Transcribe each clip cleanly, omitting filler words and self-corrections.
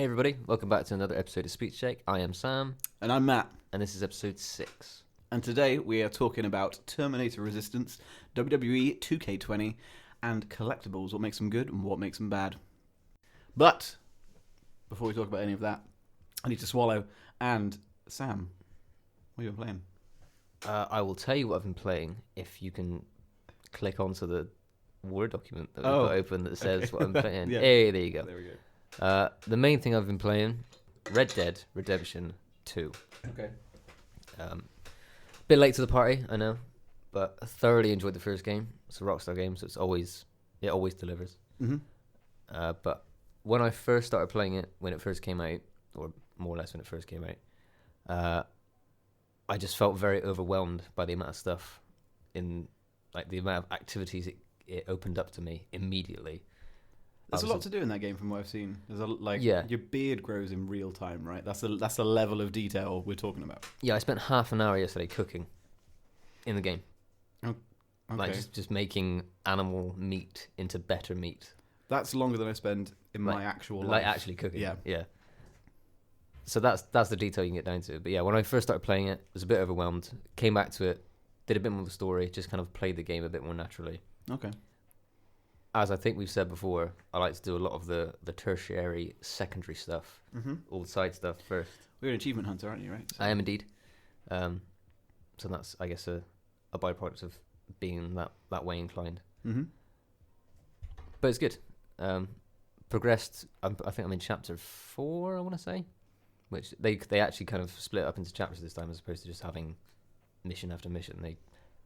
Hey everybody, welcome back to another episode of Speech Check. I am Sam, And I'm Matt. and this is episode 6. And today we are talking about Terminator Resistance, WWE 2K20, and collectibles. What makes them good and what makes them bad. But before we talk about any of that, I need to swallow. And Sam, what have you been playing? I will tell you what I've been playing if you can click onto the Word document that we've got open that says what I'm playing. Yeah. Hey, there you go. There we go. The main thing I've been playing, Red Dead Redemption 2. Okay. Bit late to the party, I know, but I thoroughly enjoyed the first game. It's a Rockstar game, so it always delivers. Mm-hmm. But when I first started playing it, when it first came out, or more or less when it first came out, I just felt very overwhelmed by the amount of stuff the amount of activities it opened up to me immediately. There's a lot to do in that game from what I've seen. There's your beard grows in real time, right? That's the level of detail we're talking about. Yeah, I spent half an hour yesterday cooking in the game. Oh, okay. Like just making animal meat into better meat. That's longer than I spend in my actual life. Like actually cooking. Yeah. Yeah. So that's the detail you can get down to. But yeah, when I first started playing it, I was a bit overwhelmed. Came back to it, did a bit more of the story, just kind of played the game a bit more naturally. Okay. As I think we've said before, I like to do a lot of the tertiary, secondary stuff, all the side stuff first. You're an achievement hunter, aren't you, right? So. I am indeed. So that's, I guess, a byproduct of being that way inclined. Mm-hmm. But it's good. Progressed, I think I'm in chapter 4, I want to say, which they actually kind of split up into chapters this time as opposed to just having mission after mission. They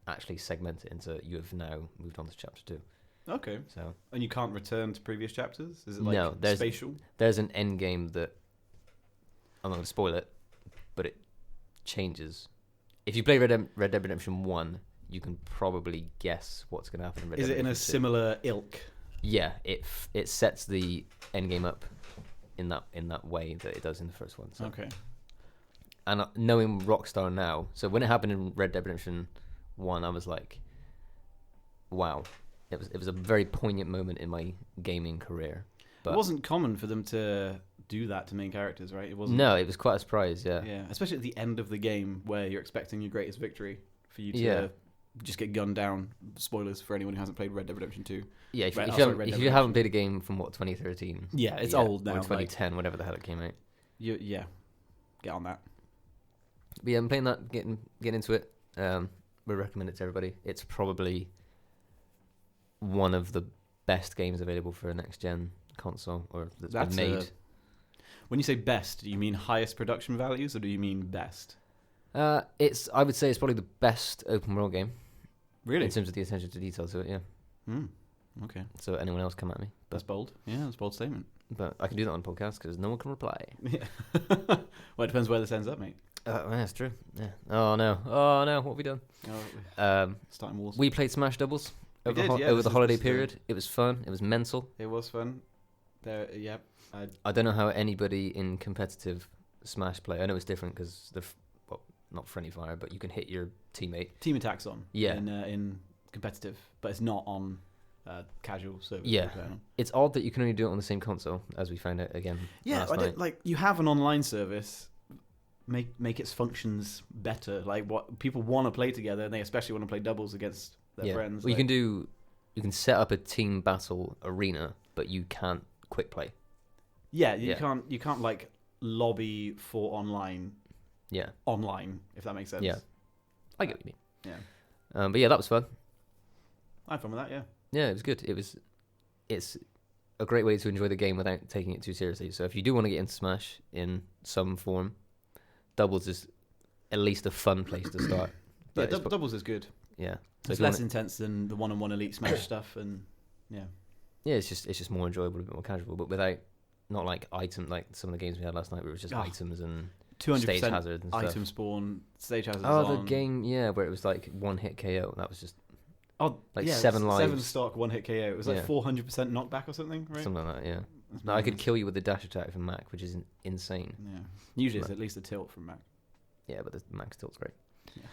actually segment it into you have now moved on to chapter 2. Okay. So and you can't return to previous chapters? Is it spatial? There's an end game that I'm not going to spoil it, but it changes. If you play Red Dead Redemption 1, you can probably guess what's going to happen in Red Dead Redemption 2. Is it in a similar ilk? Yeah, it sets the end game up in that way that it does in the first one. So. Okay. And knowing Rockstar now, so when it happened in Red Dead Redemption 1, I was like, wow. It was a very poignant moment in my gaming career. But it wasn't common for them to do that to main characters, right? It wasn't. No, it was quite a surprise. Yeah. Yeah, especially at the end of the game where you're expecting your greatest victory for you to just get gunned down. Spoilers for anyone who hasn't played Red Dead Redemption 2. Yeah, if you haven't played a game from 2013. Yeah, it's old now. Or 2010, whatever the hell it came out. Yeah, get on that. But yeah, I'm playing that, getting into it. We recommend it to everybody. It's probably one of the best games available for a next-gen console or that's been made. When you say best, do you mean highest production values or do you mean best? I would say it's probably the best open world game. Really? In terms of the attention to detail to it, yeah. Okay. So anyone else come at me? That's bold. Yeah, that's a bold statement. But I can do that on podcast because no one can reply. Yeah. Well, it depends where this ends up, mate. That's true. Yeah. Oh no, what have we done? Starting wars. We played Smash Doubles over the holiday period. It was fun. It was mental. It was fun. I don't know how anybody in competitive Smash play. I know it's different because not friendly fire, but you can hit your teammate. Team attacks on. Yeah. In competitive, but it's not on casual service. Yeah. It's odd that you can only do it on the same console, as we found out again. Yeah, you have an online service. Make its functions better. Like what people want to play together, and they especially want to play doubles against their friends. Well, you can set up a team battle arena, but you can't quick play. Yeah, you can't like lobby for online. Yeah. Online, if that makes sense. Yeah. I get what you mean. Yeah. But yeah, that was fun. I had fun with that. Yeah. Yeah, it was good. It's a great way to enjoy the game without taking it too seriously. So if you do want to get into Smash in some form, doubles is at least a fun place to start. But yeah, doubles is good. Yeah, so it's less intense than the one-on-one elite Smash stuff, and yeah, it's just more enjoyable, a bit more casual, but without not like like some of the games we had last night, where it was just items and 200% stage hazards and stuff. Item spawn, stage hazards. The game, where it was like one hit KO. That was just 7 lives, 7 stock, 1 hit KO. It was like 400% knockback or something, right? Something like that. Yeah. No, I could kill you with the dash attack from Mac, which is insane. Yeah. Usually it's at least a tilt from Mac. Yeah, but the Mac's tilt's great. Yeah.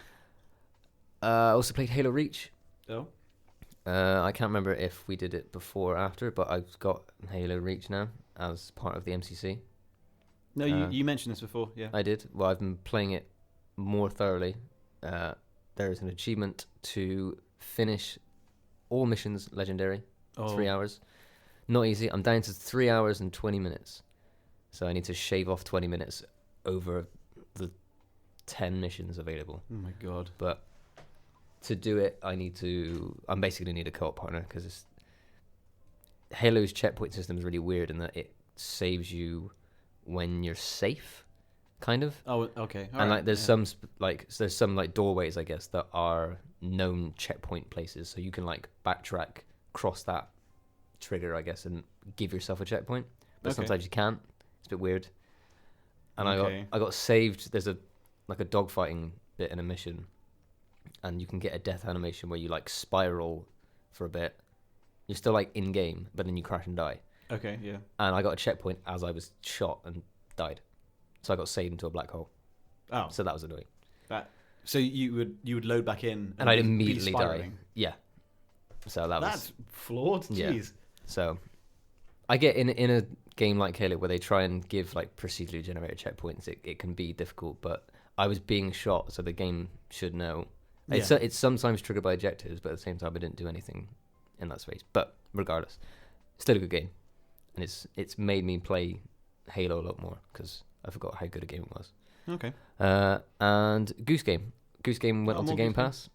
I also played Halo Reach. Oh. I can't remember if we did it before or after, but I've got Halo Reach now as part of the MCC. No, you mentioned this before. Yeah. I did. Well, I've been playing it more thoroughly. There is an achievement to finish all missions legendary. 3 hours. Not easy. I'm down to 3 hours and 20 minutes. So I need to shave off 20 minutes over the 10 missions available. Oh my god. But to do it, I'm basically going to need a co-op partner, because Halo's checkpoint system is really weird in that it saves you when you're safe, kind of. Oh, okay. And like there's some doorways, I guess, that are known checkpoint places, so you can like backtrack, cross that trigger, I guess, and give yourself a checkpoint. But sometimes you can't. It's a bit weird. And I got saved. There's a dogfighting bit in a mission, and you can get a death animation where you like spiral for a bit. You're still like in game, but then you crash and die. Okay, yeah. And I got a checkpoint as I was shot and died, so I got saved into a black hole. Oh, so that was annoying. So you would load back in, and I'd immediately die. Yeah. So that's flawed. Jeez. Yeah. So I get in a game like Halo where they try and give like procedurally generated checkpoints. It can be difficult, but I was being shot, so the game should know. Yeah. It's sometimes triggered by objectives, but at the same time, I didn't do anything in that space. But regardless, still a good game, and it's made me play Halo a lot more because I forgot how good a game it was. Okay. And Goose Game went onto Game Pass.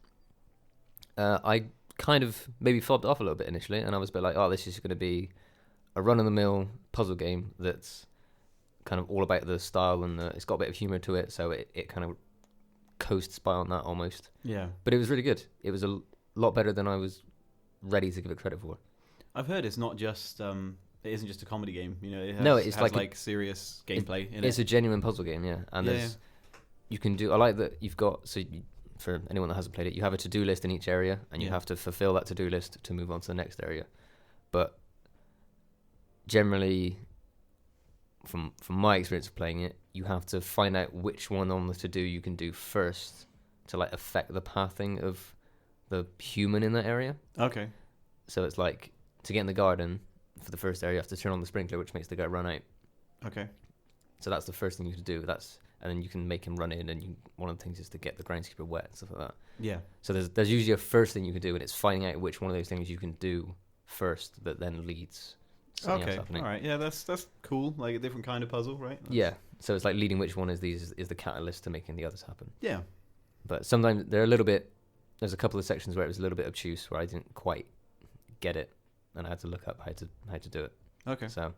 I kind of maybe fobbed off a little bit initially, and I was a bit like, oh, this is going to be a run-of-the-mill puzzle game that's kind of all about the style, and it's got a bit of humor to it, so it kind of coasts by on that almost. Yeah. But it was really good. It was a lot better than I was ready to give it credit for. I've heard it's not just it isn't just a comedy game. You know, it has like serious gameplay in it. It's a genuine puzzle game, yeah. And you can do. I like that you've got for anyone that hasn't played it, you have a to-do list in each area, and you have to fulfill that to-do list to move on to the next area. But generally, from my experience of playing it, you have to find out which one on the to-do you can do first to like affect the pathing of the human in that area. Okay. So it's like to get in the garden for the first area, you have to turn on the sprinkler, which makes the guy run out. Okay. So that's the first thing you can do. And then you can make him run in, and one of the things is to get the groundskeeper wet and stuff like that. Yeah. So there's usually a first thing you can do, and it's finding out which one of those things you can do first that then leads to something else happening. All right. Yeah, that's cool. Like a different kind of puzzle, right? Yeah. So it's like leading which one is the catalyst to making the others happen. Yeah. But sometimes there's a couple of sections where it was a little bit obtuse, where I didn't quite get it, and I had to look up how to do it. Okay. So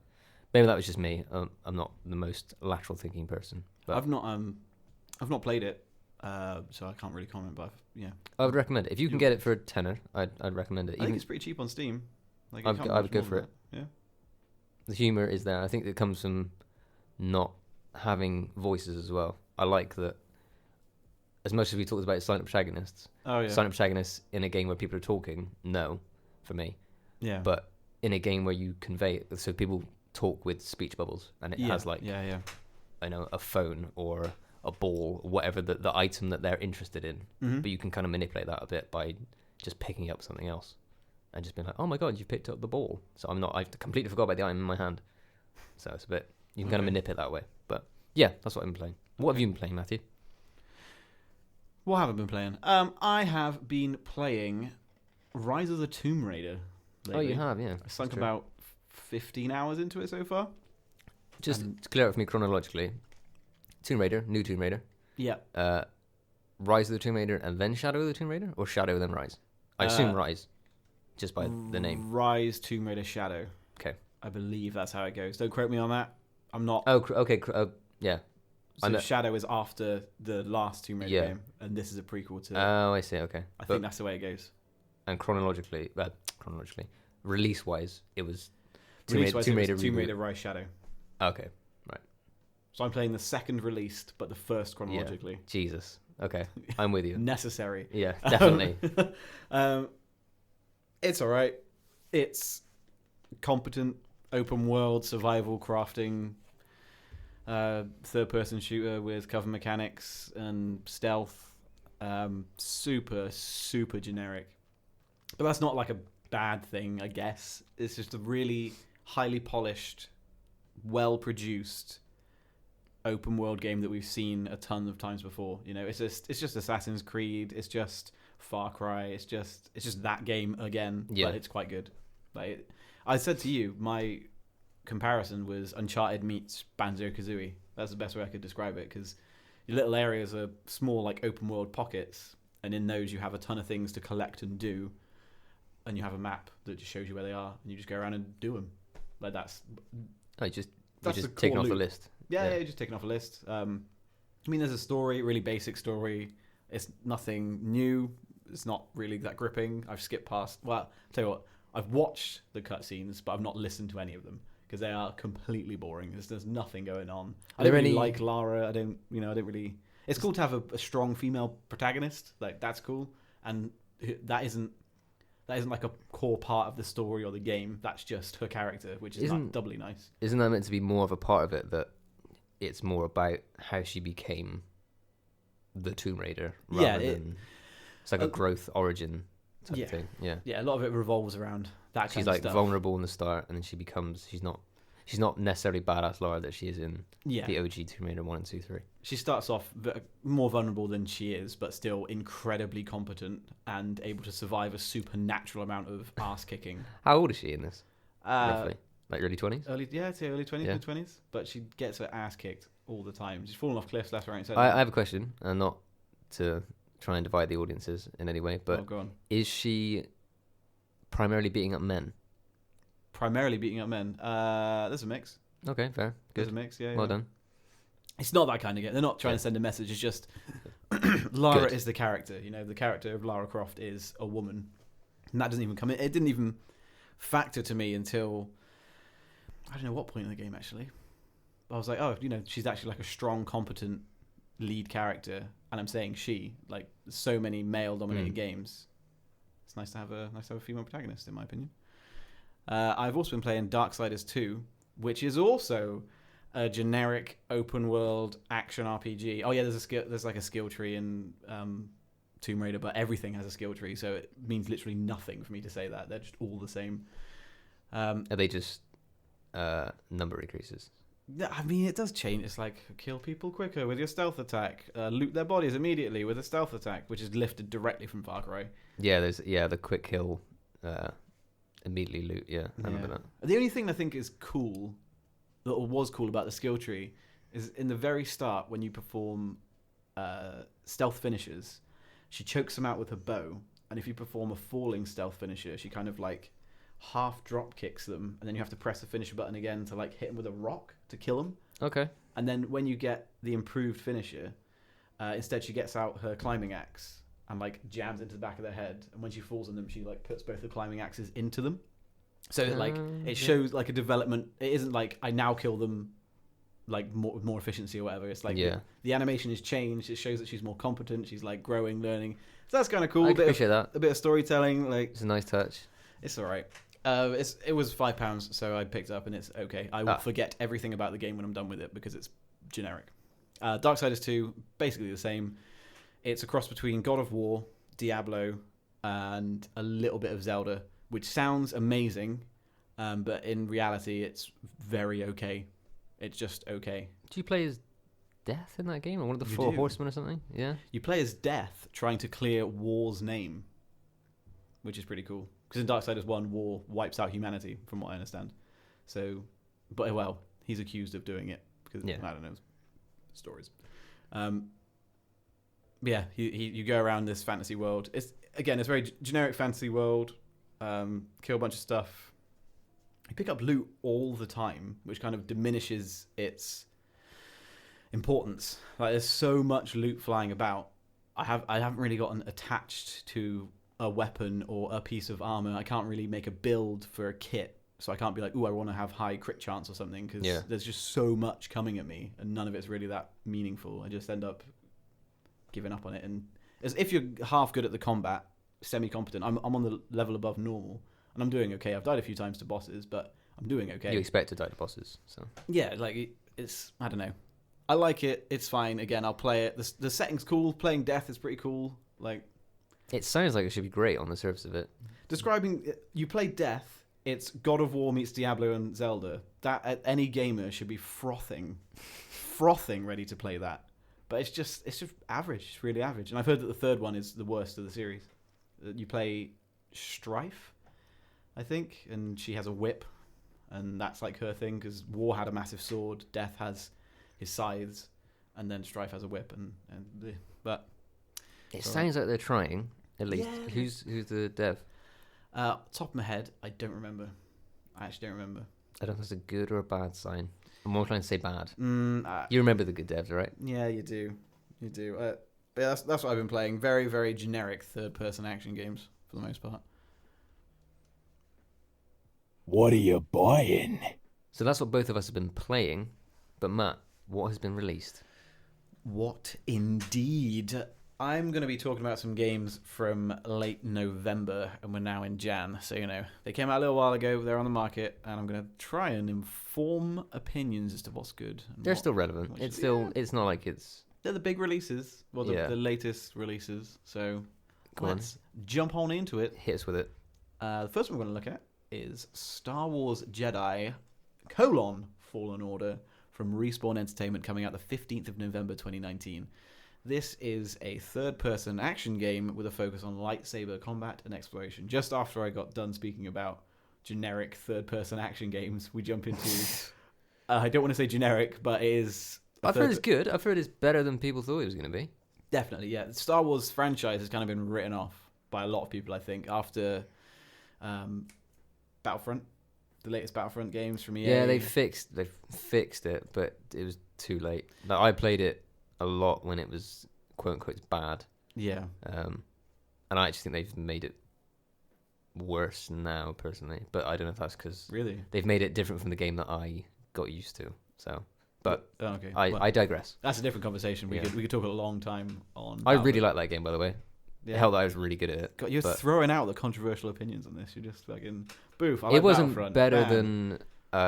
maybe that was just me. I'm not the most lateral thinking person. But I've not played it, so I can't really comment. But I would recommend it if you can get it for a tenner. I'd recommend it. I think it's pretty cheap on Steam. Like I would go for it. Yeah. The humor is there. I think it comes from not having voices as well. I like that. As much as we talked about silent protagonists, silent protagonists in a game where people are talking, no, for me. Yeah. But in a game where you convey it, so people talk with speech bubbles, and it has like, I know, a phone or a ball, or whatever the item that they're interested in. Mm-hmm. But you can kind of manipulate that a bit by just picking up something else, and just being like, oh my god, you picked up the ball. So I've completely forgot about the item in my hand. So it's a bit, you can kind of manipulate that way. But yeah, that's what I've been playing. What have you been playing, Matthew? What have I been playing? I have been playing Rise of the Tomb Raider lately. Oh, you have, yeah. I sunk about 15 hours into it so far. Just to clear up for me chronologically, Tomb Raider, new Tomb Raider. Yeah. Rise of the Tomb Raider and then Shadow of the Tomb Raider? Or Shadow then Rise? I assume Rise, just by the name. Rise, Tomb Raider, Shadow. Okay. I believe that's how it goes. Don't quote me on that. I'm not... Oh, okay. Yeah. So Shadow is after the last Tomb Raider game, and this is a prequel to... Oh, I see, okay. I think that's the way it goes. And chronologically, release-wise, it was Tomb Raider Rise Shadow. Okay, right. So I'm playing the second released, but the first chronologically. Yeah. Jesus. Okay, I'm with you. Necessary. Yeah, definitely. It's all right. It's competent open world survival crafting third-person shooter with cover mechanics and stealth. Super, super generic. But that's not like a bad thing, I guess. It's just a really highly polished, well-produced open world game that we've seen a ton of times before. You know, it's just Assassin's Creed. It's just Far Cry. It's just that game again. Yeah. But it's quite good. Like I said to you, my comparison was Uncharted meets Banjo-Kazooie. That's the best way I could describe it, because your little areas are small, like open world pockets, and in those you have a ton of things to collect and do, and you have a map that just shows you where they are, and you just go around and do them. Like that's you're just the taking core off the loop. list. Yeah, you're just taking off a list. I mean, there's a story, really basic story. It's nothing new. It's not really that gripping. I've skipped past. Well, I'll tell you what, I've watched the cutscenes, but I've not listened to any of them because they are completely boring. There's nothing going on. I don't really like Lara. I don't really. It's cool to have a strong female protagonist. Like that's cool, and that isn't like a core part of the story or the game. That's just her character, which is not doubly nice. Isn't that meant to be more of a part of it, that it's more about how she became the Tomb Raider rather than it's like a growth origin type of thing. Yeah, a lot of it revolves around that kind of stuff. She's like vulnerable in the start, and then she's not necessarily badass Lara that she is in the OG Tomb Raider 1 and 2, 3. She starts off more vulnerable than she is, but still incredibly competent and able to survive a supernatural amount of ass kicking. How old is she in this? Roughly, like early 20s. I'd say early 20s, mid 20s. But she gets her ass kicked all the time. She's falling off cliffs left, right, and centre. I have a question, and not to try and divide the audiences in any way, but go on. Is she primarily beating up men? Primarily beating up men. There's a mix. Okay, fair. Good. There's a mix, yeah. Well done. It's not that kind of game. They're not trying to send a message. It's just Lara is the character. You know, the character of Lara Croft is a woman. And that doesn't even come in. It didn't even factor to me until, I don't know what point in the game, actually. I was like, oh, you know, she's actually like a strong, competent lead character. And I'm saying she, like so many male-dominated games. It's nice to have a female protagonist, in my opinion. I've also been playing Darksiders 2, which is also a generic open world action RPG. Oh yeah, there's like a skill tree in Tomb Raider, but everything has a skill tree, so it means literally nothing for me to say that. They're just all the same. Are they just number increases? I mean, it does change. It's like kill people quicker with your stealth attack, loot their bodies immediately with a stealth attack, which is lifted directly from Far Cry. Yeah, there's the quick kill, immediately loot. Yeah, I remember that. The only thing I think is cool, that was cool about the skill tree, is in the very start when you perform stealth finishes, she chokes them out with her bow, and if you perform a falling stealth finisher, she kind of like half drop kicks them, and then you have to press the finisher button again to like hit them with a rock to kill them. Okay. And then when you get the improved finisher, instead she gets out her climbing axe and like jams into the back of their head, and when she falls on them, she like puts both the climbing axes into them. So like it shows like a development. It isn't like I now kill them like more efficiency or whatever. It's like the animation is changed. It shows that she's more competent. She's like growing, learning. So that's kind of cool. I appreciate that. A bit of storytelling. Like it's a nice touch. It's all right. It was £5, so I picked it up, and it's okay. I will forget everything about the game when I'm done with it because it's generic. Darksiders 2, basically the same. It's a cross between God of War, Diablo, and a little bit of Zelda, which sounds amazing, but in reality, it's very okay. It's just okay. Do you play as Death in that game, or one of the four horsemen or something? Yeah. You play as Death trying to clear War's name, which is pretty cool. Because in Darksiders 1, War wipes out humanity, from what I understand. So, but well, he's accused of doing it because I don't know stories. Yeah, you go around this fantasy world. It's a very generic fantasy world. Kill a bunch of stuff. You pick up loot all the time, which kind of diminishes its importance. Like there's so much loot flying about. I haven't really gotten attached to a weapon or a piece of armor. I can't really make a build for a kit, so I can't be like, "Ooh, I want to have high crit chance or something," because there's just so much coming at me, and none of it's really that meaningful. I just end up giving up on it. And as if you're half good at the combat, semi-competent. I'm on the level above normal, and I'm doing okay. I've died a few times to bosses, but I'm doing okay. You expect to die to bosses, so yeah, like it's I don't know. I like it. It's fine. Again, I'll play it. The setting's cool. Playing Death is pretty cool. Like. It sounds like it should be great on the surface of it. Describing, you play Death It's God of War meets Diablo and Zelda. That any gamer should be frothing, ready to play that. But it's just average. It's really average. And I've heard that the third one is the worst of the series. You play Strife, I think, and she has a whip, and that's like her thing because War had a massive sword, Death has his scythes, and then Strife has a whip. But it sounds like they're trying. At least, Yeah. who's the dev? Top of my head, I don't remember. I actually don't remember. I don't know if it's a good or a bad sign. I'm more trying to say bad. You You remember the good devs, right? Yeah, you do. You do. But that's what I've been playing. Very, very generic third-person action games for the most part. What are you buying? So that's what both of us have been playing. But Matt, what has been released? What indeed? I'm going to be talking about some games from late November, and we're now in Jan. So, they came out a little while ago. They're on the market, and I'm going to try and inform opinions as to what's good. They're still relevant. It's still. It's not like it's. They're the big releases. Well, the latest releases. So, let's jump on into it. Hit us with it. The first one we're going to look at is Star Wars Jedi: Fallen Order from Respawn Entertainment, coming out the 15th of November 2019. This is a third-person action game with a focus on lightsaber combat and exploration. Just after I got done speaking about generic third-person action games, we jump into... I don't want to say generic, but it is... I've heard it's good. I've heard it's better than people thought it was going to be. Definitely, yeah. The Star Wars franchise has kind of been written off by a lot of people, I think, after Battlefront, the latest Battlefront games from EA. Yeah, they fixed it, but it was too late. Like, I played it a lot when it was quote unquote bad. Yeah. And I actually think they've made it worse now, personally. But I don't know if that's because Really? they've made it different from the game that I got used to. So, but okay. I digress. That's a different conversation. We Yeah. could talk a long time on. I really like that game, by the way. Yeah. Hell, I was really good at it. God, you're but throwing out the controversial opinions on this. You're just fucking boof. I like it wasn't Battlefront. better Man. than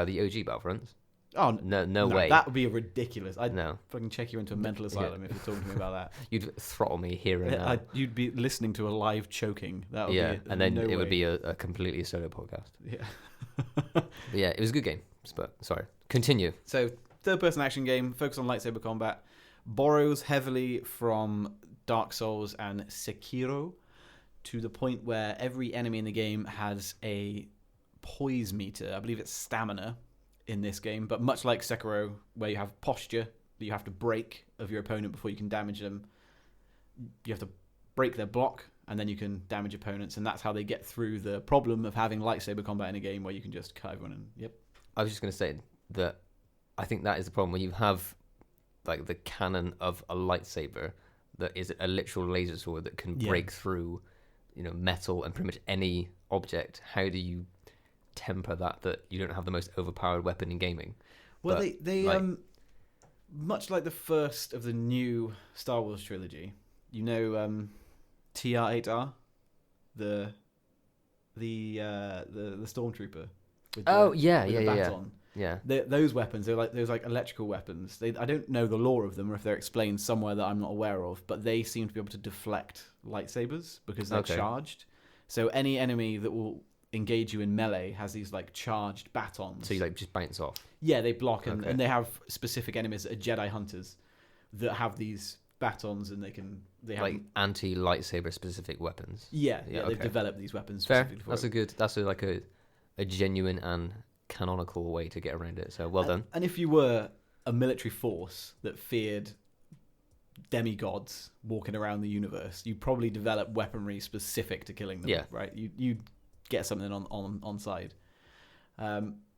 the OG Battlefronts. Oh No way. That would be ridiculous. I'd No, fucking check you into a mental asylum if you're talking to me about that. you'd throttle me here and now. You'd be listening to a live choking. That would Yeah, be, and then no it way. would be a completely solo podcast. Yeah. But yeah, it was a good game. But sorry, continue. So, third-person action game, focus on lightsaber combat, borrows heavily from Dark Souls and Sekiro, to the point where every enemy in the game has a poise meter. I believe it's stamina in this game, but much like Sekiro, where you have posture that you have to break of your opponent before you can damage them, you have to break their block, and then you can damage opponents, and that's how they get through the problem of having lightsaber combat in a game where you can just cut everyone and yep. I was just going to say that I think that is the problem when you have like the cannon of a lightsaber that is a literal laser sword that can break through, metal and pretty much any object. How do you temper that you don't have the most overpowered weapon in gaming? Well, But, they like, much like the first of the new Star Wars trilogy, TR-8R, the stormtrooper. With the baton. Yeah. Those weapons, they're like electrical weapons. I don't know the lore of them or if they're explained somewhere that I'm not aware of, but they seem to be able to deflect lightsabers because they're charged. So any enemy that will engage you in melee has these like charged batons. So you just bounce off. Yeah, they block and they have specific enemies that are Jedi hunters that have these batons and they have like anti-lightsaber specific weapons. Yeah, they've developed these weapons Fair. specifically for That's a genuine and canonical way to get around it. So well done. And if you were a military force that feared demigods walking around the universe, you probably develop weaponry specific to killing them. Yeah. Right. You get something on side.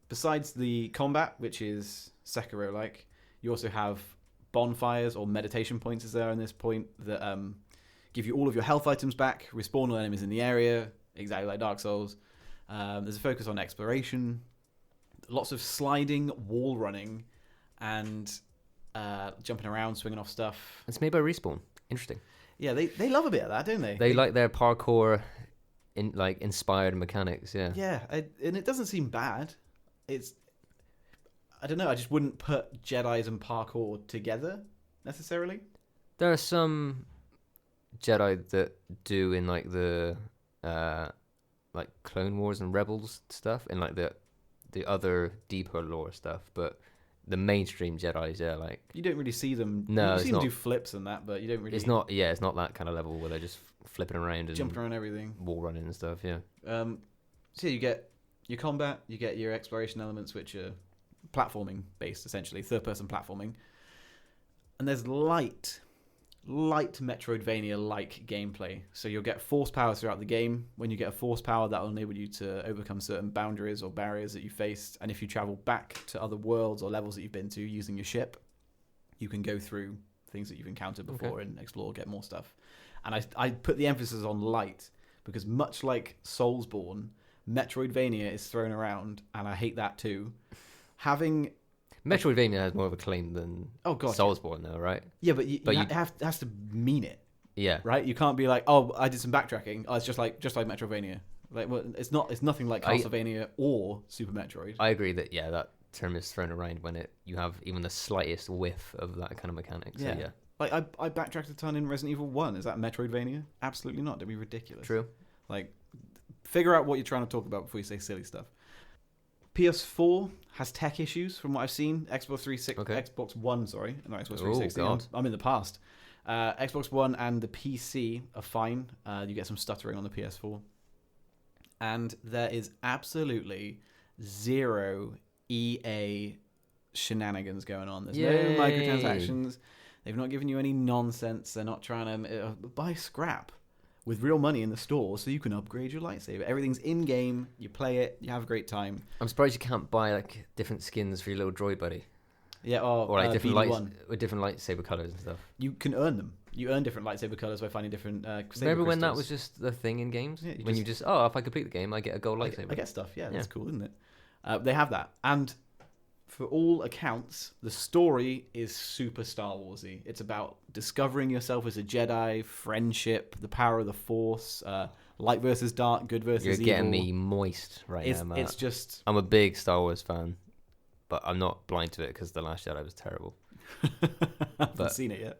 Besides the combat, which is Sekiro-like, you also have bonfires or meditation points, as there in this point, that give you all of your health items back, respawn all enemies in the area, exactly like Dark Souls. There's a focus on exploration, lots of sliding, wall running, and jumping around, swinging off stuff. It's made by Respawn. Interesting. Yeah, they love a bit of that, don't they? They like their parkour inspired mechanics. Yeah. Yeah, and it doesn't seem bad. I don't know. I just wouldn't put Jedis and parkour together necessarily. There are some Jedi that do in like the like Clone Wars and Rebels stuff, and like the other deeper lore stuff, but the mainstream Jedi's, like You don't really see them. No, you it's see them not. do flips and that, but you don't really. it's not it's not that kind of level where they're just flipping around and jumping around everything. wall running and stuff. Yeah. So you get your combat, you get your exploration elements, which are platforming based, essentially third-person platforming, and there's light Metroidvania-like gameplay. So you'll get force power throughout the game. When you get a force power, that will enable you to overcome certain boundaries or barriers that you faced. And if you travel back to other worlds or levels that you've been to using your ship, you can go through things that you've encountered before and explore, get more stuff. And I put the emphasis on light because much like Soulsborne, Metroidvania is thrown around, and I hate that too. Having Metroidvania has more of a claim than Soulsborne, though, right? Yeah, but it has to mean it. Yeah. Right? You can't be like, oh, I did some backtracking. Oh, it's just like Metroidvania. Like, well, it's nothing like Castlevania or Super Metroid. I agree that that term is thrown around when you have even the slightest whiff of that kind of mechanic. So, yeah. Like I backtracked a ton in Resident Evil 1. Is that Metroidvania? Absolutely not. That'd be ridiculous. True. Like, figure out what you're trying to talk about before you say silly stuff. PS4 has tech issues from what I've seen. Xbox One, sorry. Not Xbox 360. I'm in the past. Xbox One and the PC are fine. You get some stuttering on the PS4. And there is absolutely zero EA shenanigans going on. There's no microtransactions. They've not given you any nonsense. They're not trying to buy scrap with real money in the store so you can upgrade your lightsaber. Everything's in-game. You play it. You have a great time. I'm surprised you can't buy like different skins for your little droid buddy. Yeah, or like different lightsaber colors and stuff. You can earn them. You earn different lightsaber colors by finding different saber Remember when crystals. that was just the thing in games? Yeah, when you just if I complete the game, I get a gold lightsaber. I get stuff. Yeah, that's cool, isn't it? They have that, and for all accounts, the story is super Star Warsy. It's about discovering yourself as a Jedi, friendship, the power of the Force, light versus dark, good versus evil. You're getting me moist now, Matt. It's just... I'm a big Star Wars fan, but I'm not blind to it because The Last Jedi was terrible. I haven't seen it yet.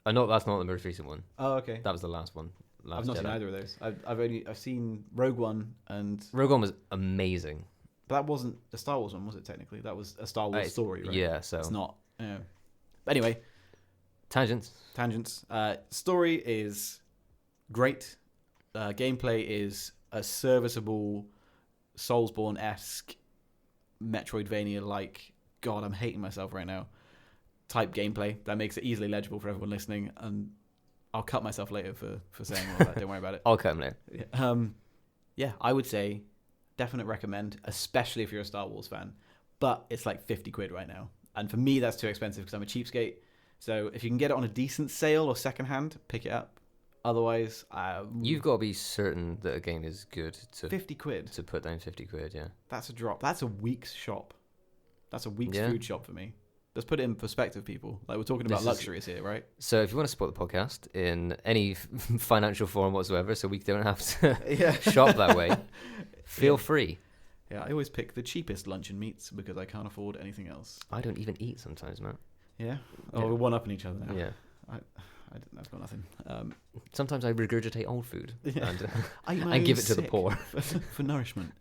I know that's not the most recent one. Oh, okay. That was the last one. I've not seen either of those. I've seen Rogue One and... Rogue One was amazing. But that wasn't a Star Wars one, was it, technically? That was a Star Wars story, right? Yeah, so... It's not. But anyway. Tangents. Story is great. Gameplay is a serviceable, Soulsborne-esque, Metroidvania-like... God, I'm hating myself right now. Type gameplay that makes it easily legible for everyone listening. And I'll cut myself later for saying all that. Don't worry about it. I'll cut him later. Yeah, I would say... Definite recommend, especially if you're a Star Wars fan. But it's like 50 quid right now. And for me, that's too expensive because I'm a cheapskate. So if you can get it on a decent sale or secondhand, pick it up. Otherwise... You've got to be certain that a game is good to... 50 quid. To put down 50 quid, yeah. That's a drop. That's a week's shop. That's a week's food shop for me. Let's put it in perspective, people. Like, we're talking about luxuries here, right? So if you want to support the podcast in any financial form whatsoever, so we don't have to shop that way, feel free. Yeah, I always pick the cheapest luncheon meats because I can't afford anything else. I don't even eat sometimes, man. Yeah? Oh, we're one-upping each other now. Yeah. I've got nothing. Sometimes I regurgitate old food and give it to the poor. for nourishment.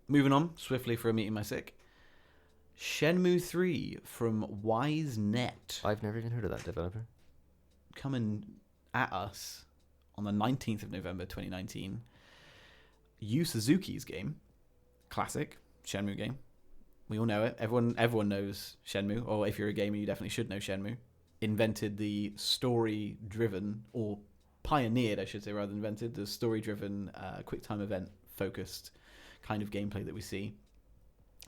Moving on swiftly from eating my sick. Shenmue 3 from WiseNet. I've never even heard of that developer. Coming at us on the 19th of November 2019. Yu Suzuki's game. Classic Shenmue game. We all know it. Everyone knows Shenmue. Or if you're a gamer, you definitely should know Shenmue. Invented the story-driven, or pioneered, I should say, rather than invented, the story-driven, quick-time event-focused kind of gameplay that we see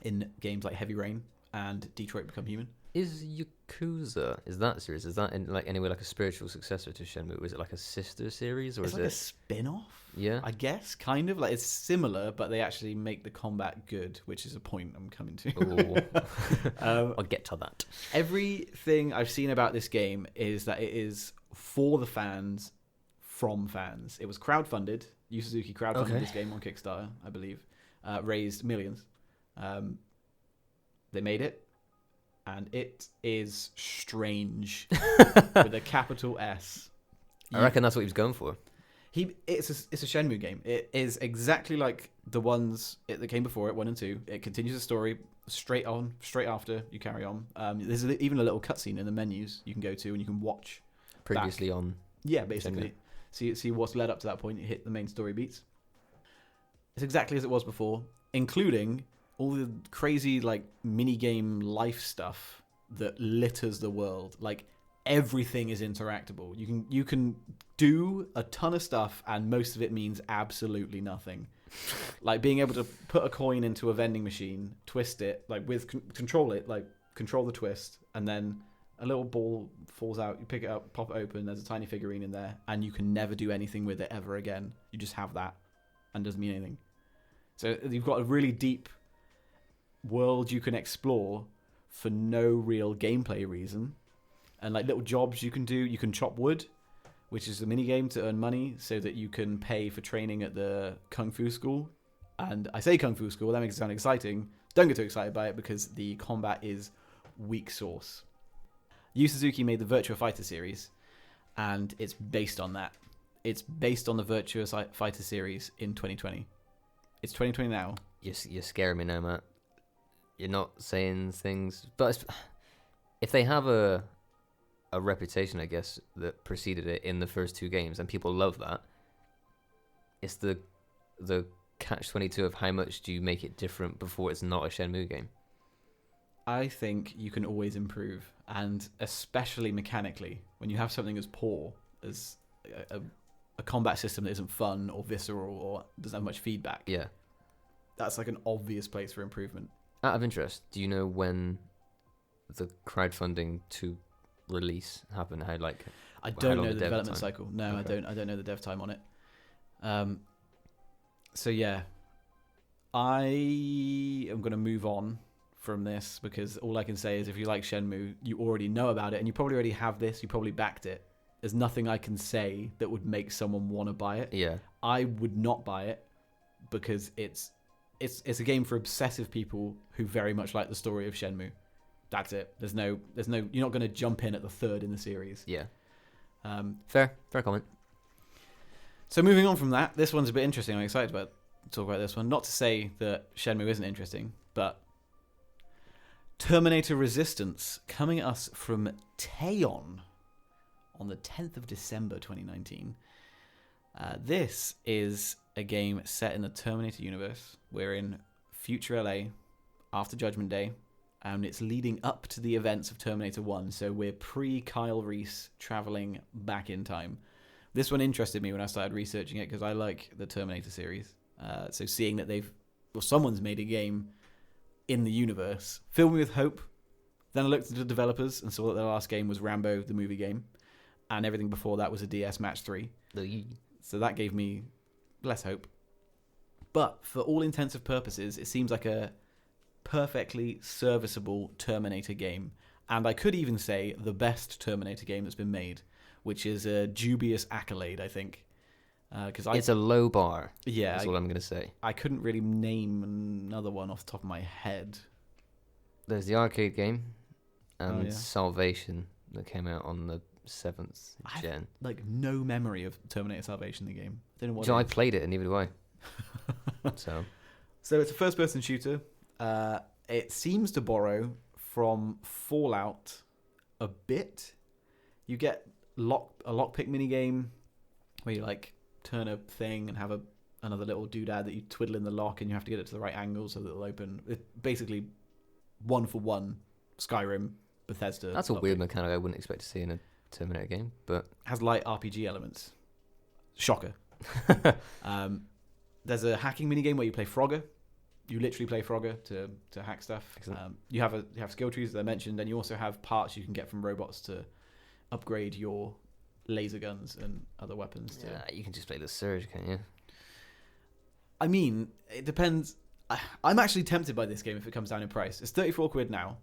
in games like Heavy Rain and Detroit Become Human. Is Yakuza, is that series, is that in like any way like a spiritual successor to Shenmue? Is it like a sister series, or it's is like it a spin-off? Yeah, I guess, kind of. Like, it's similar, but they actually make the combat good, which is a point I'm coming to. I'll get to that. Everything I've seen about this game is that it is for the fans, from fans. It was crowdfunded. Yu Suzuki crowdfunded this game on Kickstarter, I believe. Raised millions. They made it, and it is strange with a capital S. I reckon that's what he was going for. It's a Shenmue game. It is exactly like the ones that came before it, 1 and 2. It continues the story straight after you carry on. There's even a little cutscene in the menus you can go to and you can watch. Previously back. on. Yeah, basically. See what's led up to that point. You hit the main story beats. It's exactly as it was before, including all the crazy like mini game life stuff that litters the world. Like everything is interactable. You can do a ton of stuff, and most of it means absolutely nothing. Like being able to put a coin into a vending machine, twist it, like control the twist, and then a little ball falls out. You pick it up, pop it open. There's a tiny figurine in there, and you can never do anything with it ever again. You just have that, and it doesn't mean anything. So you've got a really deep world you can explore for no real gameplay reason, and like little jobs you can do. You can chop wood, which is a mini game to earn money so that you can pay for training at the kung fu school. And I say kung fu school, that makes it sound exciting. Don't get too excited by it because the combat is weak sauce. Yu Suzuki made the Virtua Fighter series, and it's based on that. It's based on the Virtua Fighter series in 2020. It's 2020 now. You're scaring me now, Matt. You're not saying things, but if they have a reputation, I guess, that preceded it in the first 2 games, and people love that, it's the catch-22 of how much do you make it different before it's not a Shenmue game. I think you can always improve, and especially mechanically, when you have something as poor as a combat system that isn't fun or visceral or doesn't have much feedback. Yeah. That's like an obvious place for improvement. Out of interest, do you know when the crowdfunding to release happened? I don't know the development cycle. No, okay. I don't know the dev time on it. So yeah, I am going to move on from this because all I can say is if you like Shenmue, you already know about it and you probably already have this. You probably backed it. There's nothing I can say that would make someone want to buy it. Yeah, I would not buy it because it's a game for obsessive people who very much like the story of Shenmue. That's it. There's no. You're not going to jump in at the 3rd in the series. Yeah. Fair comment. So moving on from that, this one's a bit interesting. I'm excited to talk about this one. Not to say that Shenmue isn't interesting, but Terminator Resistance coming at us from Teon on the 10th of December 2019. This is a game set in the Terminator universe. We're in future LA after Judgment Day, and it's leading up to the events of Terminator 1. So we're pre-Kyle Reese traveling back in time. This one interested me when I started researching it because I like the Terminator series. So seeing that someone's made a game in the universe filled me with hope. Then I looked at the developers and saw that their last game was Rambo, the movie game, and everything before that was a DS Match 3. So that gave me less hope. But for all intents and purposes, it seems like a perfectly serviceable Terminator game. And I could even say the best Terminator game that's been made, which is a dubious accolade, I think. It's a low bar. Yeah. That's all I'm going to say. I couldn't really name another one off the top of my head. There's the arcade game and Salvation that came out on the 7th gen. I have, no memory of Terminator Salvation, the game. I don't know what I played it and neither do I. So it's a first-person shooter. It seems to borrow from Fallout a bit. You get a lockpick minigame where you turn a thing and have another little doodad that you twiddle in the lock and you have to get it to the right angle so that it'll open. It's basically 1-for-1 Skyrim, Bethesda. That's a weird mechanic I wouldn't expect to see in a Terminator game, but has light RPG elements. Shocker. There's a hacking minigame where you play Frogger. You literally play Frogger to hack stuff. You have skill trees that I mentioned, and you also have parts you can get from robots to upgrade your laser guns and other weapons. You can just play the Surge, can't you? I mean, it depends. I'm actually tempted by this game if it comes down in price. It's 34 quid now.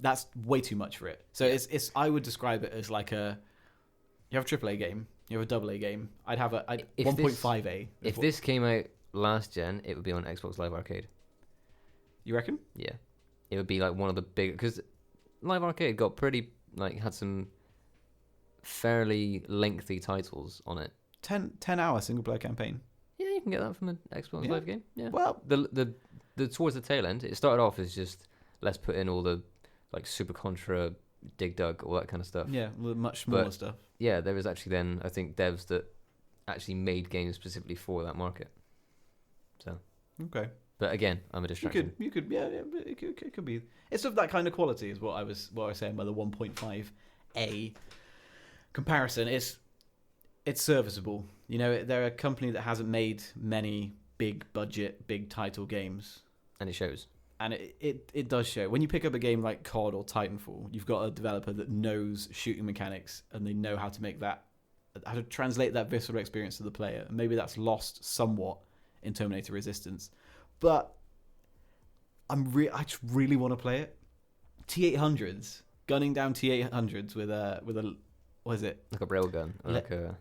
That's way too much for it. So it's I would describe it as you have a AAA game, you have a AA game. I'd have a 1.5A. If this came out last gen, it would be on Xbox Live Arcade. You reckon? Yeah. It would be one of the big, because Live Arcade got pretty had some fairly lengthy titles on it. 10-hour single player campaign. Yeah, you can get that from an Xbox Yeah. Live game. Yeah. Well, The towards the tail end, it started off as just let's put in all the like Super Contra, Dig Dug, all that kind of stuff. yeah, the much smaller But- stuff. Yeah, there was actually then I think devs that actually made games specifically for that market. So, Okay. but again, I'm a distraction. You could, yeah, but it could be. It's of that kind of quality, is what I was saying by the 1.5A comparison. It's serviceable. You know, they're a company that hasn't made many big budget, big title games, And it shows. and it does show. When you pick up a game like COD or Titanfall, you've got a developer that knows shooting mechanics, and they know how to make that, how to translate that visceral experience to the player. And maybe that's lost somewhat in Terminator Resistance, but I just really want to play it. T800s, gunning down T800s with a what is it? Like a railgun. Or like a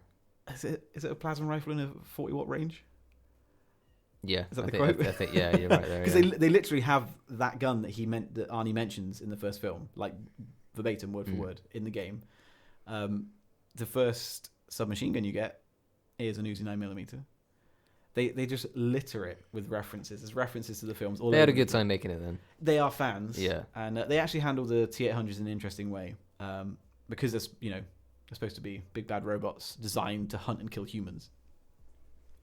Is it a plasma rifle in a 40-watt range? yeah. Is that the think, quote? I think yeah, you're right there. Because Yeah. they literally have that gun that Arnie mentions in the first film, like verbatim, word for word, in the game. The first submachine gun you get is an Uzi 9mm. They just litter it with references. There's references to the films. All They had a over good the- time making it then. They are fans. Yeah. And they actually handle the T800s in an interesting way, because there's they're supposed to be big bad robots designed to hunt and kill humans.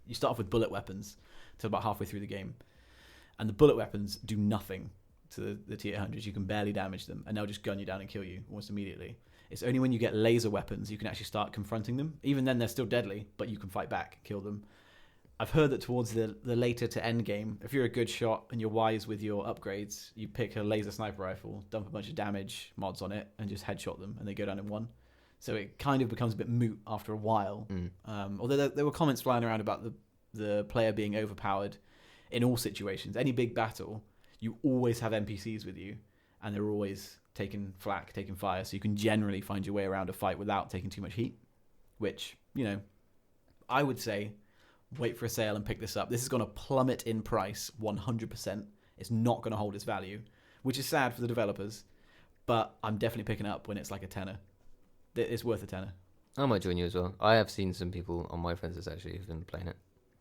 You start off with bullet weapons till about halfway through the game, and the bullet weapons do nothing to the T800s. You can barely damage them, and they'll just gun you down and kill you almost immediately. It's only when you get laser weapons you can actually start confronting them. Even then, they're still deadly, but you can fight back, kill them. I've heard that towards the later to end game, if you're a good shot and you're wise with your upgrades, you pick a laser sniper rifle, dump a bunch of damage mods on it, and just headshot them, and they go down in one. So it kind of becomes a bit moot after a while. Although there were comments flying around about the player being overpowered in all situations. Any big battle, you always have NPCs with you, and they're always taking flak, taking fire, so you can generally find your way around a fight without taking too much heat, which, I would say wait for a sale and pick this up. This is going to plummet in price 100%. It's not going to hold its value, which is sad for the developers, but I'm definitely picking it up when it's like a tenner. It's worth a tenner. I might join you as well. I have seen some people on my friends list actually who've been playing it.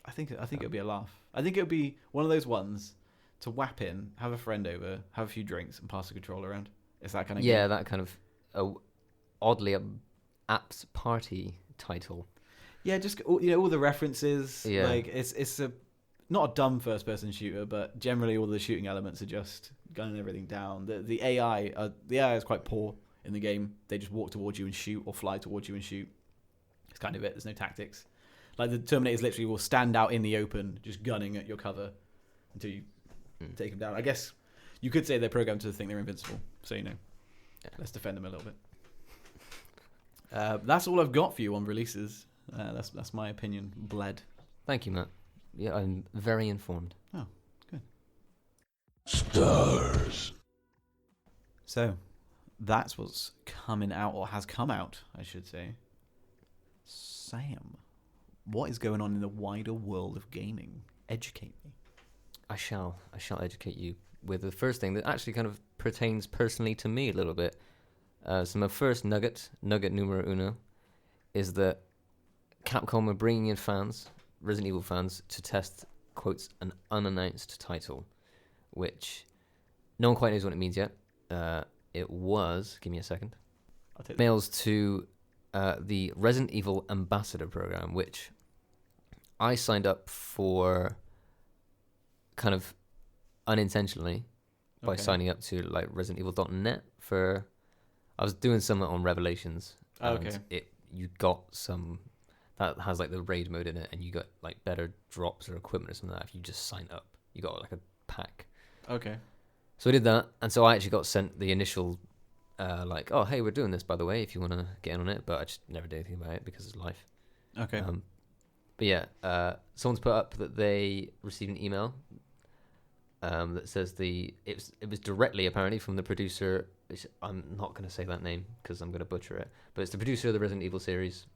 I think it'll be a laugh. I think it'll be one of those ones to whap in, have a friend over, have a few drinks, and pass the controller around. It's that kind of Yeah, game. that kind of oddly apt party title. Yeah, just all the references. Yeah. Like it's a not a dumb first-person shooter, but generally all the shooting elements are just gunning everything down. The AI is quite poor in the game. They just walk towards you and shoot, or fly towards you and shoot. It's kind of it. There's no tactics. Like the Terminators literally will stand out in the open, just gunning at your cover until you take them down. I guess you could say they're programmed to think they're invincible. So let's defend them a little bit. That's all I've got for you on releases. That's my opinion. Bled. Thank you, Matt. Yeah, I'm very informed. Oh, good. Stars. So, that's what's coming out, or has come out, I should say. Sam, what is going on in the wider world of gaming? Educate me. I shall educate you with the first thing that actually kind of pertains personally to me a little bit. So my first nugget numero uno, is that Capcom are bringing in Resident Evil fans, to test, quotes, an unannounced title, which no one quite knows what it means yet. It was, give me a second, I'll take mails to the Resident Evil Ambassador program, which I signed up for kind of unintentionally by Okay. signing up to like ResidentEvil.net for. I was doing something on Revelations, and Okay. you got some that has like the raid mode in it, and you got like better drops or equipment or something like that if you just sign up. You got like a pack. Okay. So I did that, and so I actually got sent the initial, like, oh hey, we're doing this by the way, if you want to get in on it. But I just never did anything about it because it's life. Okay. But yeah, someone's put up that they received an email that says it was directly apparently from the producer. Which I'm not going to say that name because I'm going to butcher it. But it's the producer of the Resident Evil series,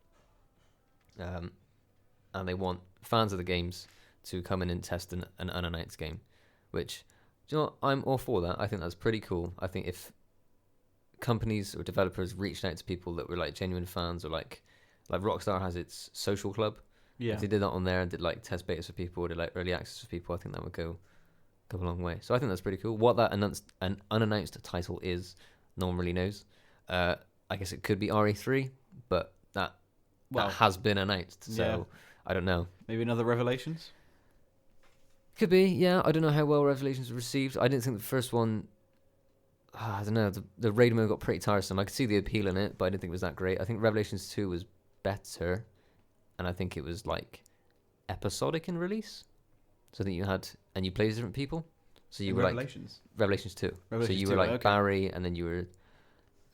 and they want fans of the games to come in and test an unannounced game. Which, do you know what? I'm all for that. I think that's pretty cool. I think if companies or developers reached out to people that were like genuine fans, or like Rockstar has its social club, Yeah. If they did that on there and did like test betas for people or did like early access for people, I think that would go a long way. So I think that's pretty cool. What that an unannounced title is, no one really knows. I guess it could be RE3, but that has been announced. So Yeah. I don't know. Maybe another Revelations? Could be, yeah. I don't know how well Revelations was received. I didn't think the first one. I don't know. The raid mode got pretty tiresome. I could see the appeal in it, but I didn't think it was that great. I think Revelations 2 was better, and I think it was like episodic in release. So I think you played as different people. So you were Revelations? like Revelations 2. Revelations so you 2, were like okay. Barry, and then you were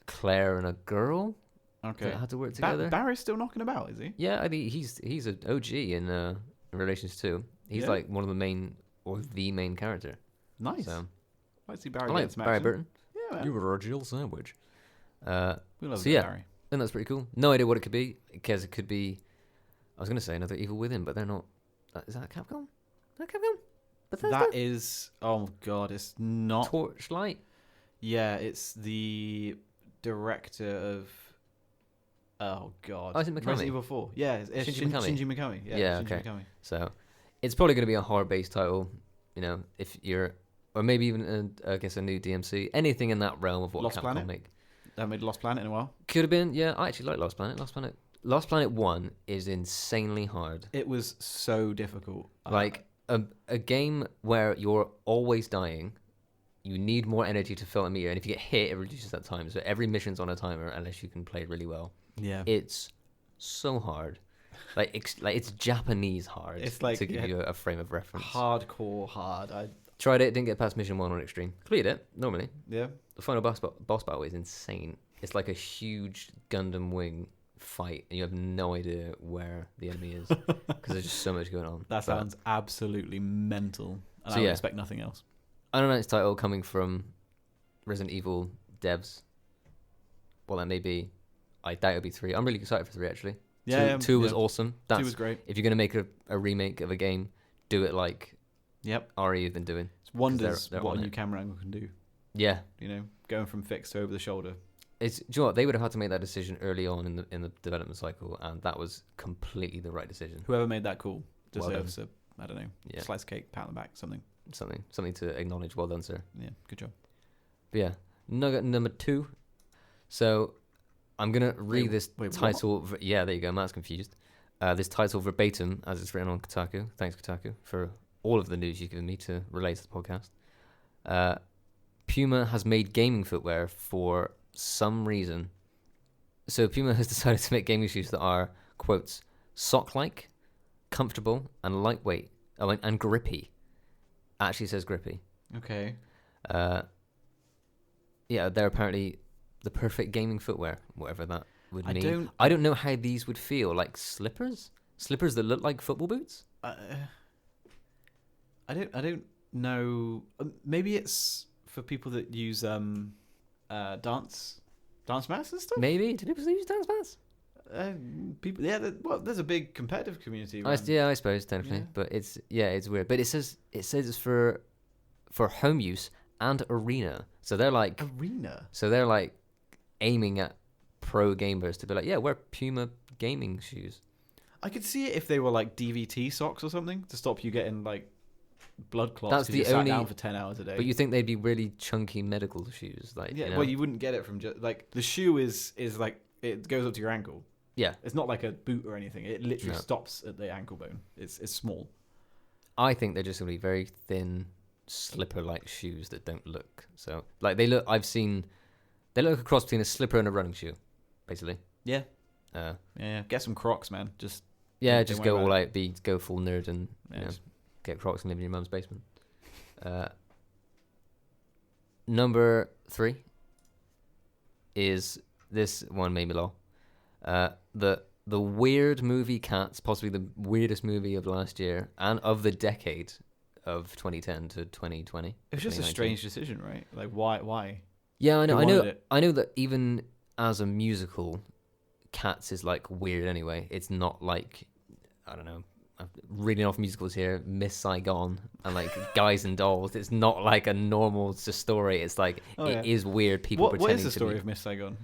Claire and a girl Okay. that had to work together. Barry's still knocking about, is he? Yeah, I think he's an OG in Revelations 2. He's Yeah? like one of the main or the main character. Nice. So Might see Barry I like get some Barry action. Burton. Yeah, man. You were a Jill sandwich. We love so that yeah. Barry. I think that's pretty cool. No idea what it could be, because it could be. I was going to say another Evil Within, but they're not. Is that Capcom? Is that Capcom? Bethesda? That is... Oh, God, it's not... Torchlight? Yeah, it's the director of... Oh, God. Oh, is it Mikami? Resident Evil 4. Yeah, it's Shinji Mikami? Shinji Mikami. Yeah, Shinji okay. Mikami. So it's probably going to be a hard-based title, if you're. Or maybe even, I guess, a new DMC. Anything in that realm of what Lost Capcom Planet? make. They haven't made Lost Planet in a while. Could have been, yeah. I actually like Lost Planet. Lost Planet 1 is insanely hard. It was so difficult. Like, a game where you're always dying, you need more energy to fill a meter, and if you get hit, it reduces that time. So every mission's on a timer, unless you can play it really well. Yeah. It's so hard. Like it's Japanese hard. It's like, to give you a frame of reference. Hardcore hard. Tried it, didn't get past mission 1 on extreme. Completed it, normally. Yeah. The final boss battle is insane. It's like a huge Gundam wing fight, and you have no idea where the enemy is because there's just so much going on. That sounds absolutely mental. And So I would yeah. expect nothing else. Unannounced title coming from Resident Evil devs. Well, that may be. I doubt it'll be 3. I'm really excited for 3 actually. Yeah. 2 was awesome. 2 was great. If you're gonna make a remake of a game, do it like Yep. RE have been doing. It's wonders they're what on a new it. camera angle can do. Yeah, Going from fixed to over the shoulder. do you know what? They would have had to make that decision early on in the development cycle, and that was completely the right decision. Whoever made that call Well deserves a, I don't know, Yeah. slice of cake, pat on the back, something. Something to acknowledge. Well done, sir. Yeah, good job. But yeah, nugget number 2. So I'm gonna read this wait, title. Yeah, there you go. Matt's confused. This title verbatim, as it's written on Kotaku. Thanks, Kotaku, for all of the news you've given me to relate to the podcast. Puma has made gaming footwear for some reason. So Puma has decided to make gaming shoes that are, quotes, sock-like, comfortable, and lightweight. Oh, and grippy. Actually says grippy. Okay. Yeah, they're apparently the perfect gaming footwear, whatever that would I mean. I don't know how these would feel. Like slippers? Slippers that look like football boots? I don't know. Maybe it's for people that use dance mats and stuff. Maybe. Do people still use dance mats? People, yeah. There's a big competitive community. I suppose technically, Yeah. but it's weird. But it says it's for home use and arena. So they're like Arena. So they're like aiming at pro gamers to be like, yeah, wear Puma gaming shoes. I could see it if they were like DVT socks or something to stop you getting like blood clots. That's 'cause the you sat only- down for 10 hours a day. But you think they'd be really chunky medical shoes, like yeah, you know? well, you wouldn't get it from just like the shoe is like it goes up to your ankle. Yeah, It's not like a boot or anything. It literally No. stops at the ankle bone. It's small. I think they're just gonna be very thin, slipper-like shoes that don't look so like they look. They look a cross between a slipper and a running shoe, basically. Yeah. Uh, Yeah. Get some Crocs, man. Just yeah, Don't just worry go about all it. out, go full nerd and yeah, just- get Crocs and live in your mum's basement. Number 3 is this one made me laugh. The weird movie Cats, possibly the weirdest movie of last year and of the decade of 2010 to 2020. it was just a 2019. strange decision, right? Like why? Yeah, I know. Who I know. wanted it? I know that even as a musical, Cats is like weird anyway. It's not like, I don't know. I'm reading off musicals here, Miss Saigon and like Guys and Dolls. It's not like a normal story. It's like it is weird. People What pretending is the to story be. of Miss Saigon?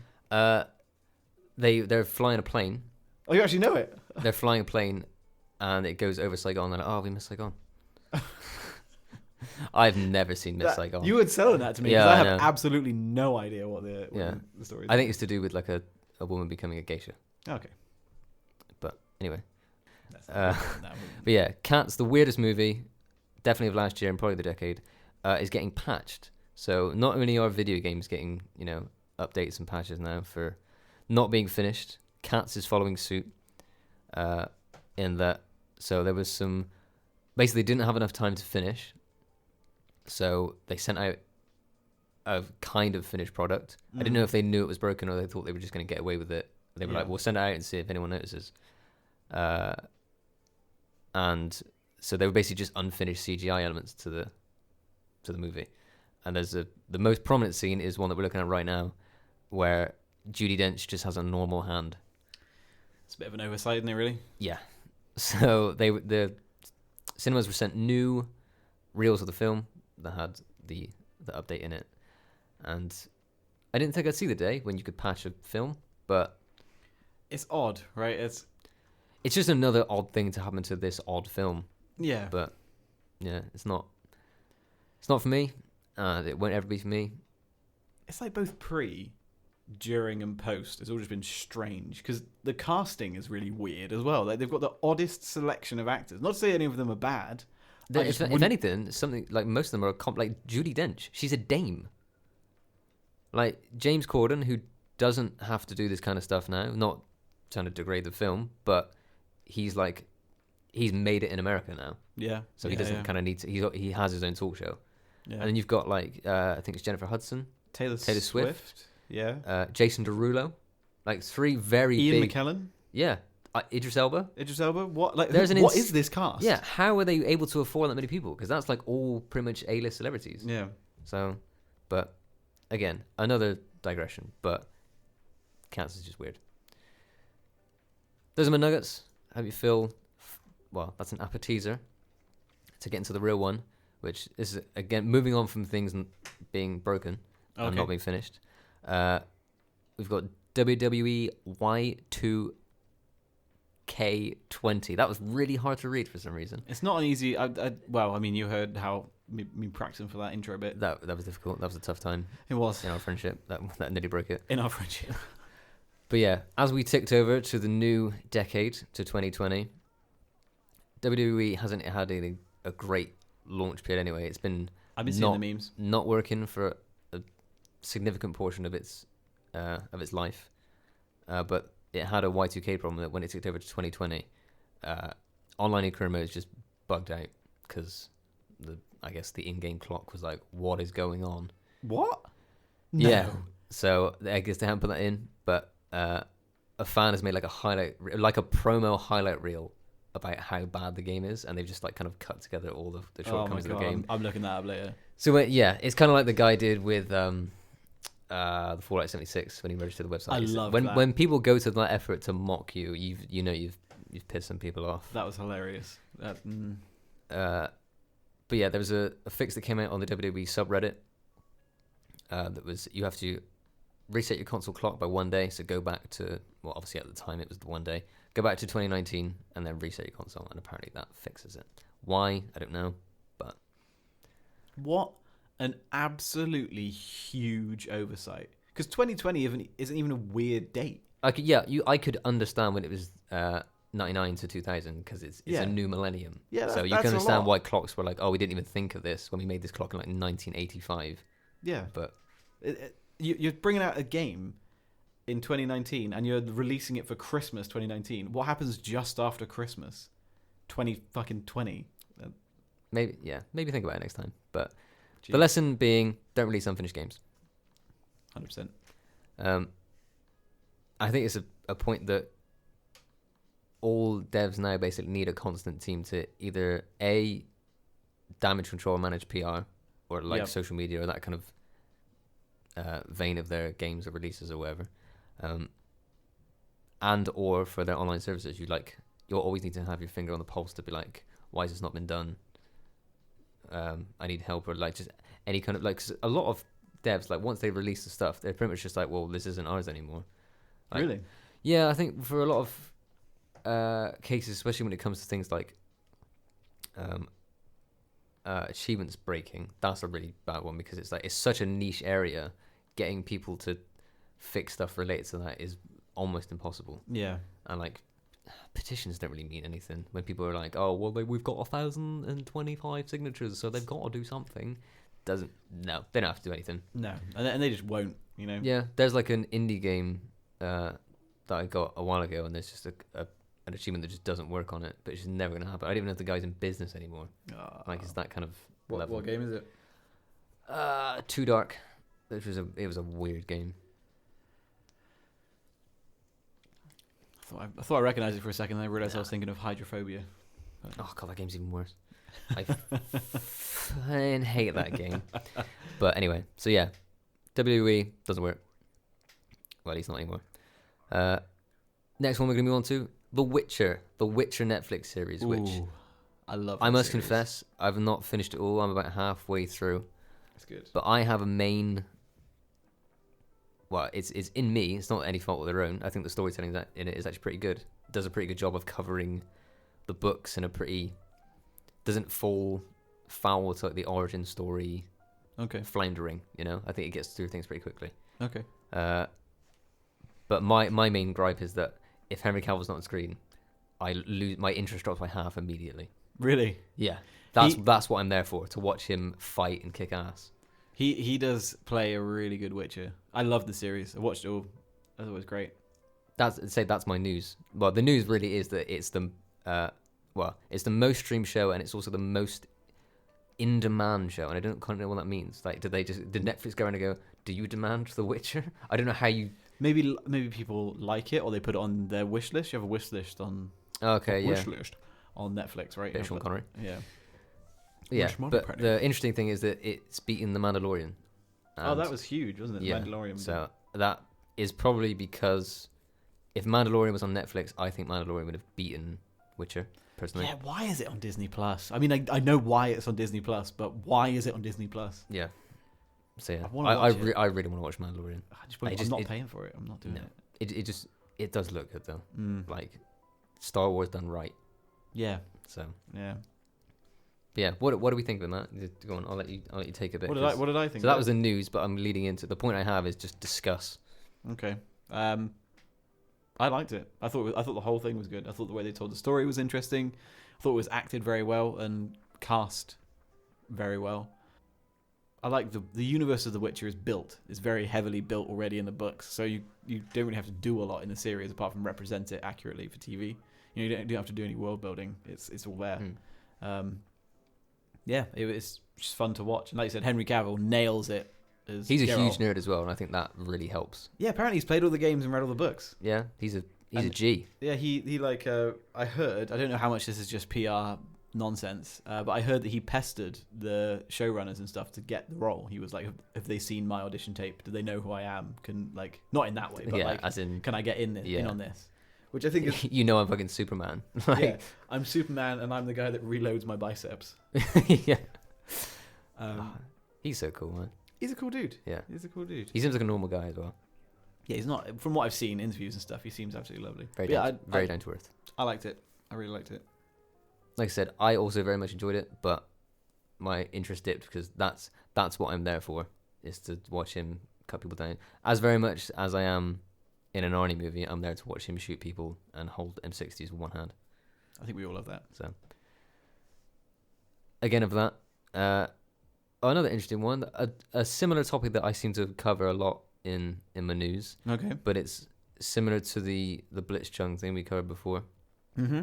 They're flying a plane. Oh, you actually know it? They're flying a plane, and it goes over Saigon, and like, oh, we miss Saigon. I've never seen Miss Saigon. You would sell that to me because I have absolutely no idea what the story is. I think it's to do with like a woman becoming a geisha. Okay. But anyway. But yeah, Cats, the weirdest movie, definitely of last year and probably the decade, is getting patched. So not only are video games getting, updates and patches now for not being finished, Cats is following suit in that. So there was some... Basically, didn't have enough time to finish. So they sent out a kind of finished product. I didn't know if they knew it was broken or they thought they were just going to get away with it. They were like, we'll send it out and see if anyone notices. And so they were basically just unfinished CGI elements to the movie. And there's the most prominent scene is one that we're looking at right now, where Judi Dench just has a normal hand. It's a bit of an oversight, isn't it, really? Yeah. So the cinemas were sent new reels of the film that had the update in it. And I didn't think I'd see the day when you could patch a film, but... It's odd, right? It's just another odd thing to happen to this odd film. Yeah. But, yeah, it's not for me. It won't ever be for me. It's like both pre, during, and post. It's all just been strange because the casting is really weird as well. Like they've got the oddest selection of actors. Not to say any of them are bad. If anything, something like most of them are like Judi Dench. She's a dame. Like James Corden, who doesn't have to do this kind of stuff now. Not trying to degrade the film, but he's made it in America now. Yeah. So he doesn't kind of need to. He has his own talk show. Yeah. And then you've got like I think it's Jennifer Hudson, Taylor Swift. Yeah. Jason Derulo, like three very Ian big. McKellen. Yeah. Idris Elba. What? Like, There's what is this cast? Yeah. How are they able to afford that many people? Because that's like all pretty much A-list celebrities. Yeah. So, but again, another digression. But Cats is just weird. Those are my nuggets. Hope you feel. Well, that's an appetizer to get into the real one, which is again moving on from things being broken and not being finished. We've got WWE Y2K20. That was really hard to read for some reason. It's not an easy. Well, I mean, you heard how me practicing for that intro bit. That was difficult. That was a tough time. It was in our friendship. That nearly broke it. In our friendship. But yeah, as we ticked over to the new decade, to 2020, WWE hasn't had a great launch period anyway. It's been I've been seeing the memes. Not working for a significant portion of its life. But it had a Y2K problem that when it ticked over to 2020, online career modes just bugged out because I guess the in-game clock was like, what is going on? What? No. Yeah. So I guess they haven't put that in, but a fan has made like a promo highlight reel about how bad the game is, and they've just like kind of cut together all the shortcomings of the game. I'm looking that up later. So yeah, it's kind of like the guy did with the Fallout 76 when he registered the website. I love when that. When people go to that effort to mock you, you've pissed some people off. That was hilarious. But yeah, there was a fix that came out on the WWE subreddit. That was you have to reset your console clock by 1 day. So go back to obviously at the time it was the 1 day. Go back to 2019 and then reset your console, and apparently that fixes it. Why? I don't know, but what an absolutely huge oversight. Because 2020 isn't even a weird date. I could understand when it was 99 to 2000 because it's a new millennium. Yeah, so you can understand why clocks were like, oh, we didn't even think of this when we made this clock in like 1985. Yeah, but you're bringing out a game in 2019 and you're releasing it for Christmas 2019. What happens just after Christmas 2020? Maybe think about it next time. But the lesson being, don't release unfinished games. 100%. I think it's a point that all devs now basically need a constant team to either A, damage control and manage PR, or social media or that kind of vein of their games or releases or whatever. And or for their online services, you'll always need to have your finger on the pulse to be like, why has this not been done? I need help, or like just any kind of 'cause a lot of devs, like once they release the stuff, they're pretty much just like, well, this isn't ours anymore. Like, really? Yeah, I think for a lot of cases, especially when it comes to things like achievements breaking. That's a really bad one because it's such a niche area. Getting people to fix stuff related to that is almost impossible. Yeah. And like petitions don't really mean anything when people are like, oh well, we've got 1,025 signatures, so they've got to do something. They don't have to do anything. No, and they just won't. Yeah, there's like an indie game that I got a while ago, and there's just an achievement that just doesn't work on it, but it's just never gonna happen. I don't even know if the guy's in business anymore. Like it's that kind of level. What game is it? Too Dark. It was a weird game. I thought I recognised it for a second, and I realised I was thinking of Hydrophobia. Oh god, that game's even worse. I fucking hate that game. But anyway, so yeah, WWE doesn't work. Well, at least not anymore. Next one we're gonna move on to The Witcher Netflix series, which I love. I must confess, I've not finished it all. I'm about halfway through. That's good. But I have a main. Well, it's in me. It's not any fault of their own. I think the storytelling in it is actually pretty good. It does a pretty good job of covering the books in a pretty. Doesn't fall foul to like the origin story. Okay. Floundering, I think it gets through things pretty quickly. Okay. But my main gripe is that if Henry Cavill's not on screen, I lose my interest drops by half immediately. Really? Yeah. That's what I'm there for, to watch him fight and kick ass. He does play a really good Witcher. I love the series. I watched it all. I thought it was great. That's my news. Well, the news really is that it's the it's the most streamed show, and it's also the most in demand show. And I don't kind of know what that means. Like, did Netflix go around and go, "Do you demand The Witcher?" I don't know how you. Maybe people like it, or they put it on their wish list. You have a wish list on. Okay, wish list on Netflix, right? Sean Connery. Yeah. Yeah, but the interesting thing is that it's beaten The Mandalorian. Oh, that was huge, wasn't it? The Mandalorian. So that is probably because if Mandalorian was on Netflix, I think Mandalorian would have beaten Witcher, personally. Yeah, why is it on Disney Plus? I mean, I know why it's on Disney Plus, but why is it on Disney Plus? Yeah. So yeah, I really want to watch Mandalorian. I'm not paying for it. I'm not doing it. It does look good though. Like Star Wars done right. Yeah. So yeah. Yeah, what do we think of that? Go on, I'll let you take a bit. What did I think? So that was the news, but I'm leading into the point I have is just discuss. Okay. I liked it. I thought the whole thing was good. I thought the way they told the story was interesting. I thought it was acted very well and cast very well. I like the universe of The Witcher is built. It's very heavily built already in the books, so you don't really have to do a lot in the series apart from represent it accurately for TV. You don't have to do any world building. It's all there. Yeah, it was just fun to watch. And like you said, Henry Cavill nails it. He's a huge nerd as well, and I think that really helps. Yeah, apparently he's played all the games and read all the books. Yeah, he's a G. Yeah, he like I heard. I don't know how much this is just PR nonsense, but I heard that he pestered the showrunners and stuff to get the role. He was like, "Have they seen my audition tape? Do they know who I am? Can like not in that way, but like, as in, can I get in on this?" Which I think is, I'm fucking Superman. Yeah, I'm Superman, and I'm the guy that reloads my biceps. Yeah. He's so cool, man. He's a cool dude. Yeah. He's a cool dude. He seems like a normal guy as well. Yeah, he's not. From what I've seen, interviews and stuff, he seems absolutely lovely. Very down to earth. I liked it. I really liked it. Like I said, I also very much enjoyed it, but my interest dipped because that's what I'm there for, is to watch him cut people down. As very much as I am in an Arnie movie, I'm there to watch him shoot people and hold M60s with one hand. I think we all love that. So, again, of that, another interesting one, a similar topic that I seem to cover a lot in my news. Okay. But it's similar to the Blitzchung thing we covered before. Mm-hmm.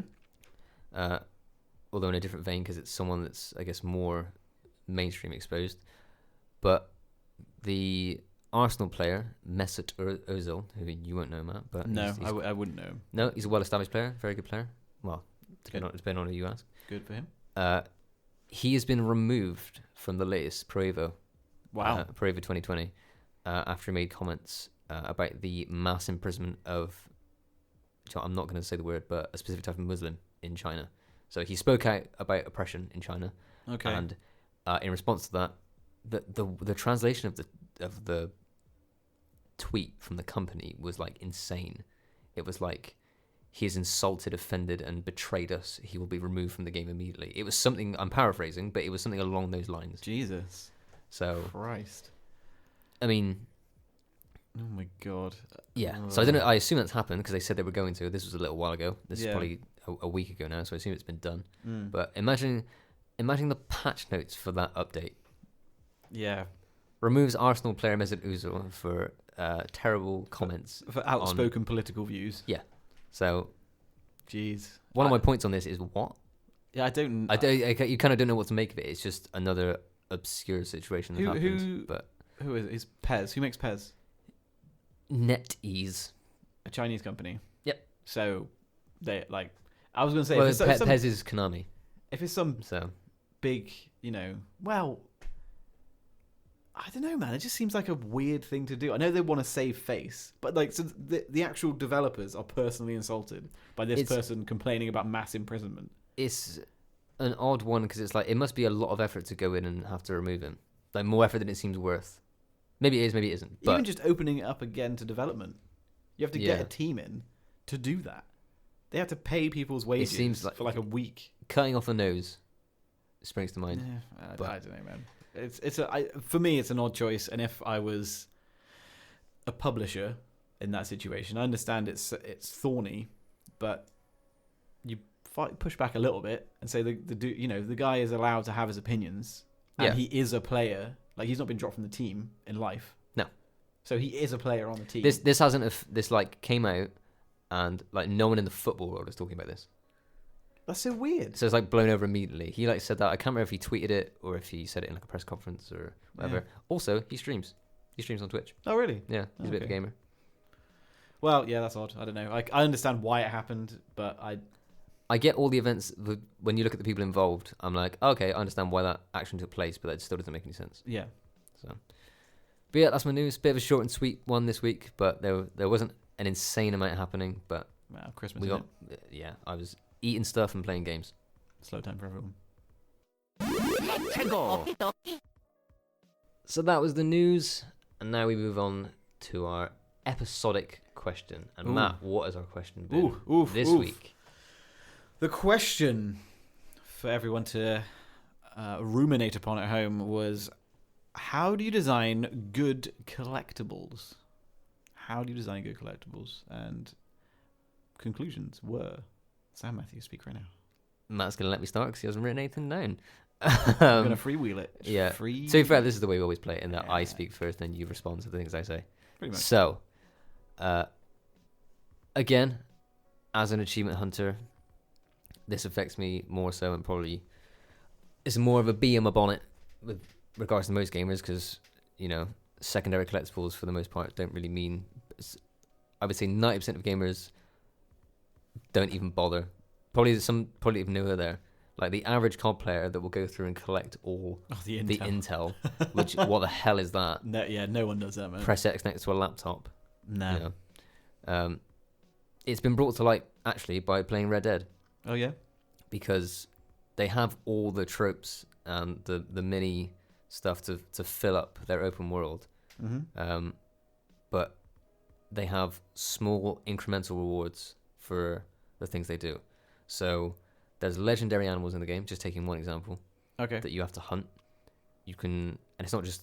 Although in a different vein, because it's someone that's, I guess, more mainstream exposed. But the Arsenal player, Mesut Ozil, who you won't know, Matt. But no, I wouldn't know him. No, he's a well-established player, very good player. Well, depending on who you ask. Good for him. He has been removed from the latest Pro Evo. Wow. Pro Evo 2020, after he made comments about the mass imprisonment of, I'm not going to say the word, but a specific type of Muslim in China. So he spoke out about oppression in China. Okay. And in response to that, the translation of the tweet from the company was like insane. It was like, he has insulted, offended, and betrayed us, he will be removed from the game immediately. It was something, I'm paraphrasing, but it was something along those lines. Jesus. So, Christ. I mean, Oh my god. yeah. So I don't know. I assume that's happened because they said they were going to. This was a little while ago. This is Yeah. probably a week ago now. So I assume it's been done. Mm. But imagine the patch notes for that update. Yeah. Removes Arsenal player Mesut Ozil for terrible comments. For outspoken political views. So Jeez. one of my points on this is what? Yeah, I don't. You kind of don't know what to make of it. It's just another obscure situation that happened. But Who is it? It's Pez. Who makes Pez? NetEase. A Chinese company. Yep. So they like. I was going to say, Well, if it's Pez is Konami. if it's some So big, well, I don't know, man. It just seems like a weird thing to do. I know they want to save face, but like, so the actual developers are personally insulted by this person complaining about mass imprisonment. it's an odd one because it's like it must be a lot of effort to go in and have to remove him. Like more effort than it seems worth. Maybe it is, maybe it isn't. But Even just opening it up again to development, you have to get Yeah. a team in to do that. They have to pay people's wages seems like- for like a week. cutting off a nose springs to mind. Yeah, But- I don't know, man. For me, it's an odd choice. And if I was a publisher in that situation, I understand it's thorny, but you push back a little bit and say the guy is allowed to have his opinions, and Yeah. he is a player. Like, he's not been dropped from the team in life. No. So he is a player on the team. This hasn't this like came out and like no one in the football world is talking about this. That's so weird. So it's like blown over immediately. He like said that. I can't remember if he tweeted it or if he said it in like a press conference or whatever. Yeah. Also, he streams. He streams on Twitch. Oh, really? Yeah, he's a bit of a Okay. gamer. Well, yeah, that's odd. I don't know. I understand why it happened, but I get all the events. When you look at the people involved, I'm like, okay, I understand why that action took place, but that still doesn't make any sense. yeah. So, but yeah, that's my news. Bit of a short and sweet one this week, but there wasn't an insane amount happening. But Well, Christmas. we isn't got I was eating stuff and playing games. it? Slow time for everyone. So that was the news, and now we move on to our episodic question. And Ooh. Matt, what has our question been Oof, this oof. week? The question for everyone to ruminate upon at home was, how do you design good collectibles? How do you design good collectibles? And conclusions were... Sam Matthews, speak right now. Matt's going to let me start because he hasn't written anything down. I'm going to freewheel it. yeah. Free... To be fair, this is the way we always play it, in that I Yeah. speak first, then you respond to the things I say. Pretty much. So, again, as an achievement hunter, this affects me more so, and probably it's more of a bee on my bonnet with regards to most gamers, because secondary collectibles for the most part don't really mean. I would say 90% of gamers don't even bother. Probably even know they're there. Like the average COD player that will go through and collect all the the intel, which what the hell is that? No one does that, man. Press X next to a laptop. No. It's been brought to light actually by playing Red Dead, Oh, yeah? because they have all the tropes and the mini stuff to fill up their open world, Mm-hmm. but they have small incremental rewards for the things they do. So there's legendary animals in the game, just taking one example, Okay. that you have to hunt. You can, and it's not just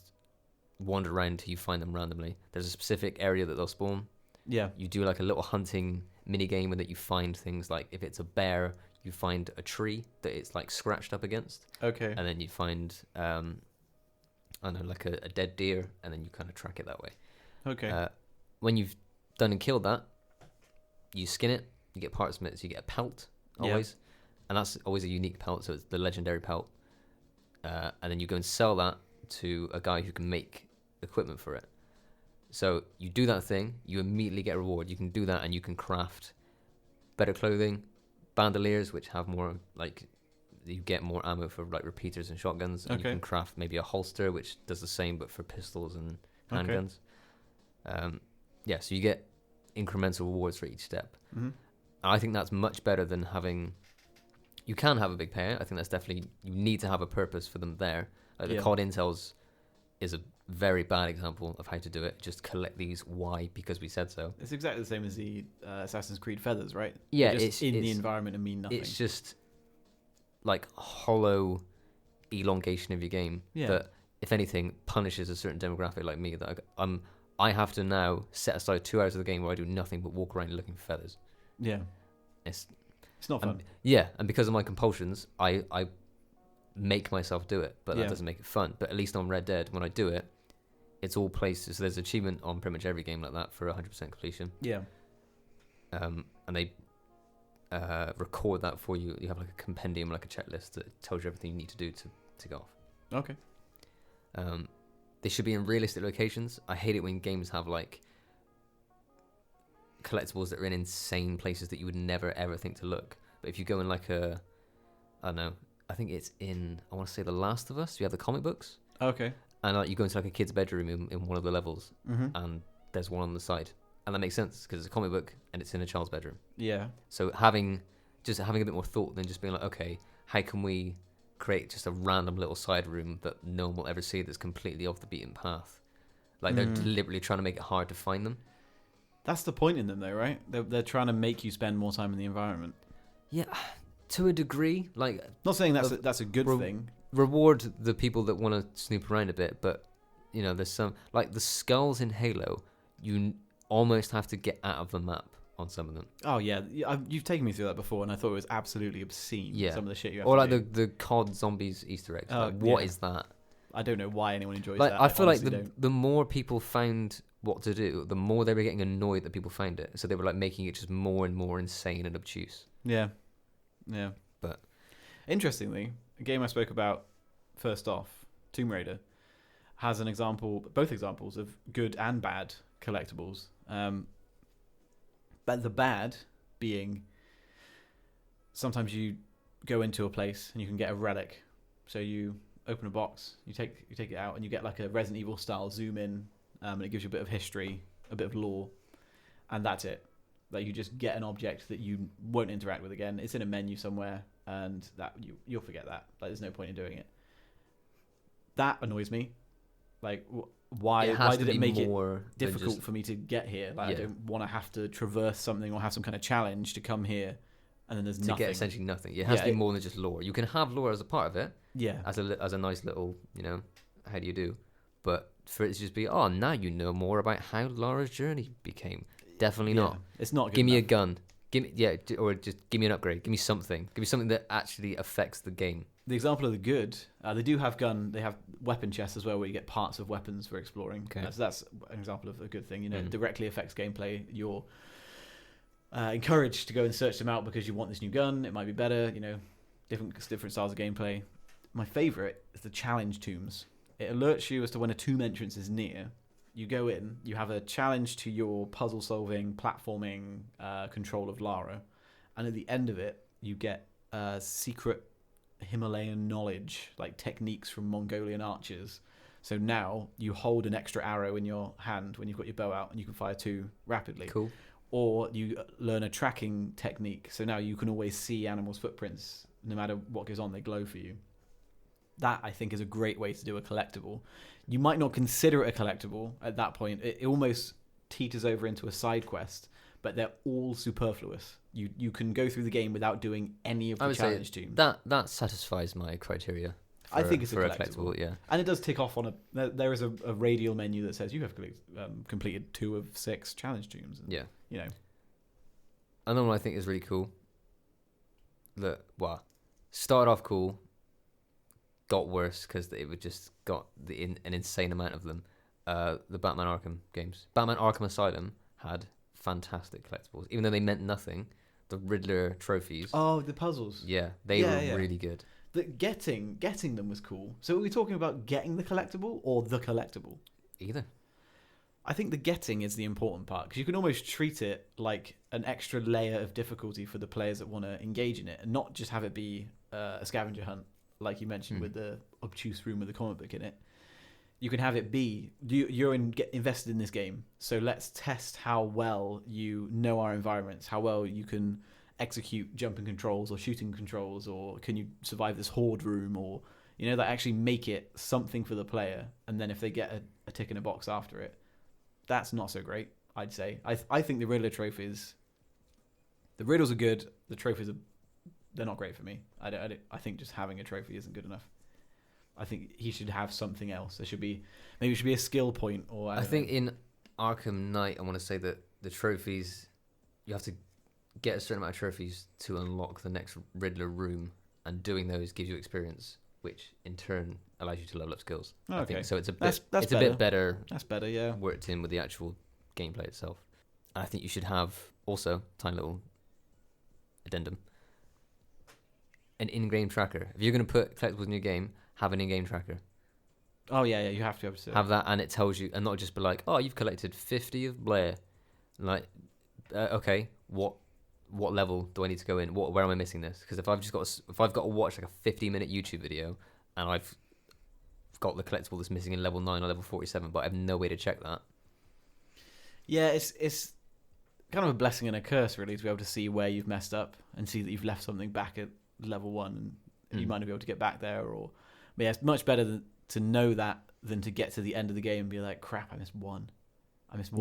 wander around until you find them randomly. There's a specific area that they'll spawn. Yeah. You do like a little hunting mini game where that you find things like, if it's a bear, you find a tree that it's like scratched up against, Okay. and then you find I don't know, like a dead deer, and then you kind of track it that way. Okay. When you've done and killed that, you skin it, you get parts from it, so you get a pelt always, and that's always a unique pelt, so it's the legendary pelt, and then you go and sell that to a guy who can make equipment for it. So you do that thing, you immediately get a reward. You can do that, and you can craft better clothing, bandoliers, which have more, like, you get more ammo for like repeaters and shotguns, and Okay. you can craft maybe a holster which does the same but for pistols and Okay. handguns. So you get incremental rewards for each step. Mm-hmm. I think that's much better than having. You can have a big payout. I think that's definitely, you need to have a purpose for them there. Like the Yeah. COD intels is a very bad example of how to do it. Just collect these. Why? Because we said so. It's exactly the same as the Assassin's Creed feathers, right? Yeah, They're just it's the environment and mean nothing. It's just like hollow elongation of your game that, if anything, punishes a certain demographic like me. That I have to now set aside 2 hours of the game where I do nothing but walk around looking for feathers. Yeah, it's not fun. And because of my compulsions, I make myself do it, but that doesn't make it fun. But at least on Red Dead, when I do it, it's all places. So there's achievement on pretty much every game like that for 100% completion. Yeah. And they record that for you. You have like a compendium, like a checklist that tells you everything you need to do to go off. Okay. They should be in realistic locations. I hate it when games have like collectibles that are in insane places that you would never ever think to look. But if you go in like I don't know, I think it's in, I want to say The Last of Us. You have the comic books. Okay. And like you go into like a kid's bedroom in one of the levels, and there's one on the side, and that makes sense because it's a comic book and it's in a child's bedroom. Yeah. So having a bit more thought than just being like, okay, how can we create just a random little side room that no one will ever see that's completely off the beaten path? Like they're deliberately trying to make it hard to find them. That's the point in them, though, right? They're trying to make you spend more time in the environment. Yeah, to a degree. Like, not saying that's a good thing. Reward the people that want to snoop around a bit, but you know, there's some like the skulls in Halo. You almost have to get out of the map on some of them. Oh yeah, you've taken me through that before, and I thought it was absolutely obscene. Yeah, some of the shit you have. Or to like do. the COD zombies Easter eggs. Like, what is that? I don't know why anyone enjoys like, that. I feel like the more people found what to do, the more they were getting annoyed that people found it. So they were like making it just more and more insane and obtuse. Yeah. But interestingly, a game I spoke about first off, Tomb Raider, has both examples of good and bad collectibles. But the bad being, sometimes you go into a place and you can get a relic. So you open a box, you take it out, and you get like a Resident Evil style zoom in, and it gives you a bit of history, a bit of lore, and that's it. Like you just get an object that you won't interact with again. It's in a menu somewhere, and that you'll forget that. Like there's no point in doing it. That annoys me. Like why did it make it difficult for me to get here? Like I don't want to have to traverse something or have some kind of challenge to come here, and then there's nothing. To get essentially nothing. It has to be more than just lore. You can have lore as a part of it. Yeah. As a nice little, how do you do? But for it to just be, oh, now you know more about how Lara's journey became. Definitely not. It's not good Give me enough. a gun. Or just give me an upgrade. Give me something. Give me something that actually affects the game. The example of the good, they do have they have weapon chests as well where you get parts of weapons for exploring. Okay. So that's an example of a good thing. It directly affects gameplay. You're encouraged to go and search them out because you want this new gun. It might be better. Different styles of gameplay. My favourite is the challenge tombs. It alerts you as to when a tomb entrance is near. You go in, you have a challenge to your puzzle-solving, platforming control of Lara, and at the end of it, you get secret Himalayan knowledge, like techniques from Mongolian archers. So now you hold an extra arrow in your hand when you've got your bow out, and you can fire 2 rapidly. Cool. Or you learn a tracking technique, so now you can always see animals' footprints. No matter what goes on, they glow for you. That, I think, is a great way to do a collectible. You might not consider it a collectible at that point. It almost teeters over into a side quest, but they're all superfluous. You can go through the game without doing any of the challenge tombs. That satisfies my criteria. I think it's for a collectible. Yeah. And it does tick off on there is a radial menu that says you have completed 2 of 6 challenge tombs. Yeah. Another one I think is really cool. Started off cool, got worse because it would just got an insane amount of them. The Batman Arkham games. Batman Arkham Asylum had fantastic collectibles, even though they meant nothing. The Riddler trophies. Oh, the puzzles. Yeah, they were really good. Getting them was cool. So are we talking about getting the collectible or the collectible? Either. I think the getting is the important part, because you can almost treat it like an extra layer of difficulty for the players that want to engage in it, and not just have it be a scavenger hunt, like you mentioned with the obtuse room with the comic book in it. You can have it be, you're invested in this game, so let's test how well you know our environments, how well you can execute jumping controls or shooting controls, or can you survive this horde room, or You know, that actually make it something for the player, and then if they get a tick in a box after it, that's not so great, I'd say. I think the Riddler trophies, the riddles are good, the trophies they're not great for me. I think just having a trophy isn't good enough. I think he should have something else. Maybe it should be a skill point, or I think in Arkham Knight, I want to say that the trophies, you have to get a certain amount of trophies to unlock the next Riddler room, and doing those gives you experience, which in turn allows you to level up skills. Okay. I think. So it's a bit, That's it's a bit better. That's better, yeah. Worked in with the actual gameplay itself. And I think you should have also tiny little addendum, an in-game tracker. If you're going to put collectibles in your game, have an in-game tracker. Oh yeah, you have to have that, and it tells you, and not just be like, oh, you've collected 50 of Blair. Like, okay, what level do I need to go in? Where am I missing this? Because if I've got to watch like a 50-minute YouTube video, and I've got the collectible that's missing in level 9 or level 47, but I have no way to check that. Yeah, it's kind of a blessing and a curse, really, to be able to see where you've messed up and see that you've left something back at level 1, and you might not be able to get back there. But yeah, it's much better to know that than to get to the end of the game and be like, crap, I missed one.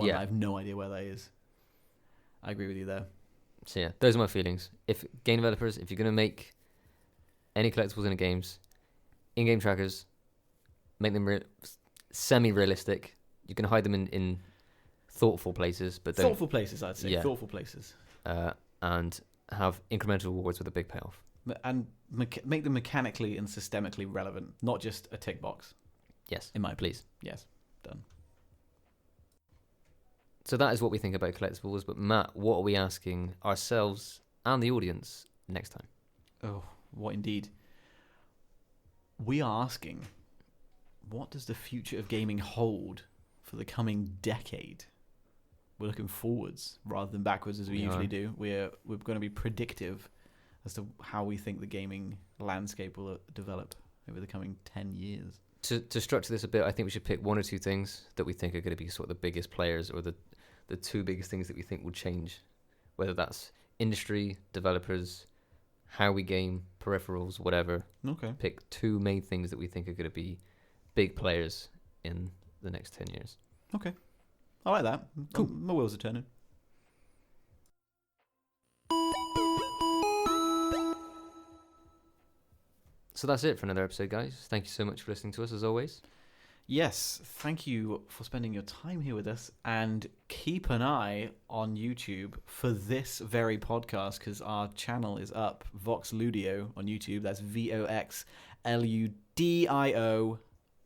Yeah. I have no idea where that is. I agree with you there. So yeah, those are my feelings. If game developers, if you're going to make any collectibles in the games, in-game trackers, make them semi-realistic. You can hide them in thoughtful places, but don't, thoughtful places, I'd say. Yeah. Thoughtful places. And have incremental rewards with a big payoff. And make them mechanically and systemically relevant, not just a tick box. Yes. In my opinion. Please. Yes. Done. So that is what we think about collectibles. But Matt, what are we asking ourselves and the audience next time? Oh, what indeed? We are asking, what does the future of gaming hold for the coming decade? We're looking forwards rather than backwards as we usually do. We're going to be predictive as to how we think the gaming landscape will develop over the coming 10 years. To structure this a bit, I think we should pick one or two things that we think are going to be sort of the biggest players, or the two biggest things that we think will change, whether that's industry, developers, how we game, peripherals, whatever. Okay. Pick two main things that we think are going to be big players in the next 10 years. Okay. I like that. Cool. My wheels are turning. So that's it for another episode, guys. Thank you so much for listening to us, as always. Yes, thank you for spending your time here with us, and keep an eye on YouTube for this very podcast, because our channel is up, Vox Ludio on YouTube. That's VOXLUDIO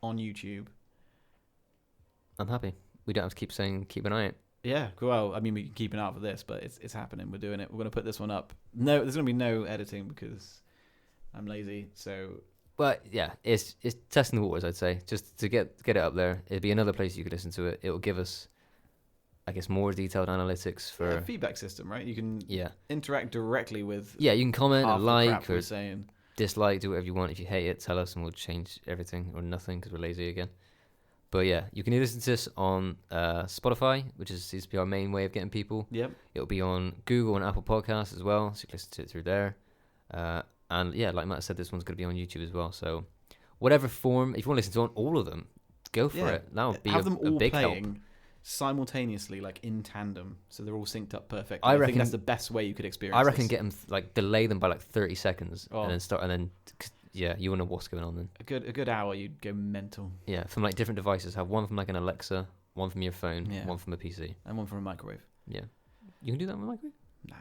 on YouTube. I'm happy. We don't have to keep saying keep an eye out. Yeah, well, I mean, we can keep an eye out for this, but it's happening. We're doing it. We're going to put this one up. No, there's going to be no editing because I'm lazy, so... But yeah, it's testing the waters, I'd say, just to get it up there. It'd be another place you could listen to it. It will give us, I guess, more detailed analytics for a feedback system, right? You can interact directly with. Yeah, you can comment or like or saying. Dislike, do whatever you want. If you hate it, tell us and we'll change everything or nothing because we're lazy again. But yeah, you can listen to this on Spotify, which seems to be our main way of getting people. Yep. It'll be on Google and Apple Podcasts as well, so you can listen to it through there. And yeah, like Matt said, this one's going to be on YouTube as well. So whatever form, if you want to listen to all of them, go for it. That would be have them all a big playing help. Simultaneously, like in tandem, so they're all synced up perfectly. I reckon think that's the best way you could experience. I reckon this. get them delay them by 30 seconds and then start, and then you won't know what's going on then. A good hour, you'd go mental. Yeah, from different devices. Have one from an Alexa, one from your phone, one from a PC, and one from a microwave. Yeah, you can do that with a microwave. Nah.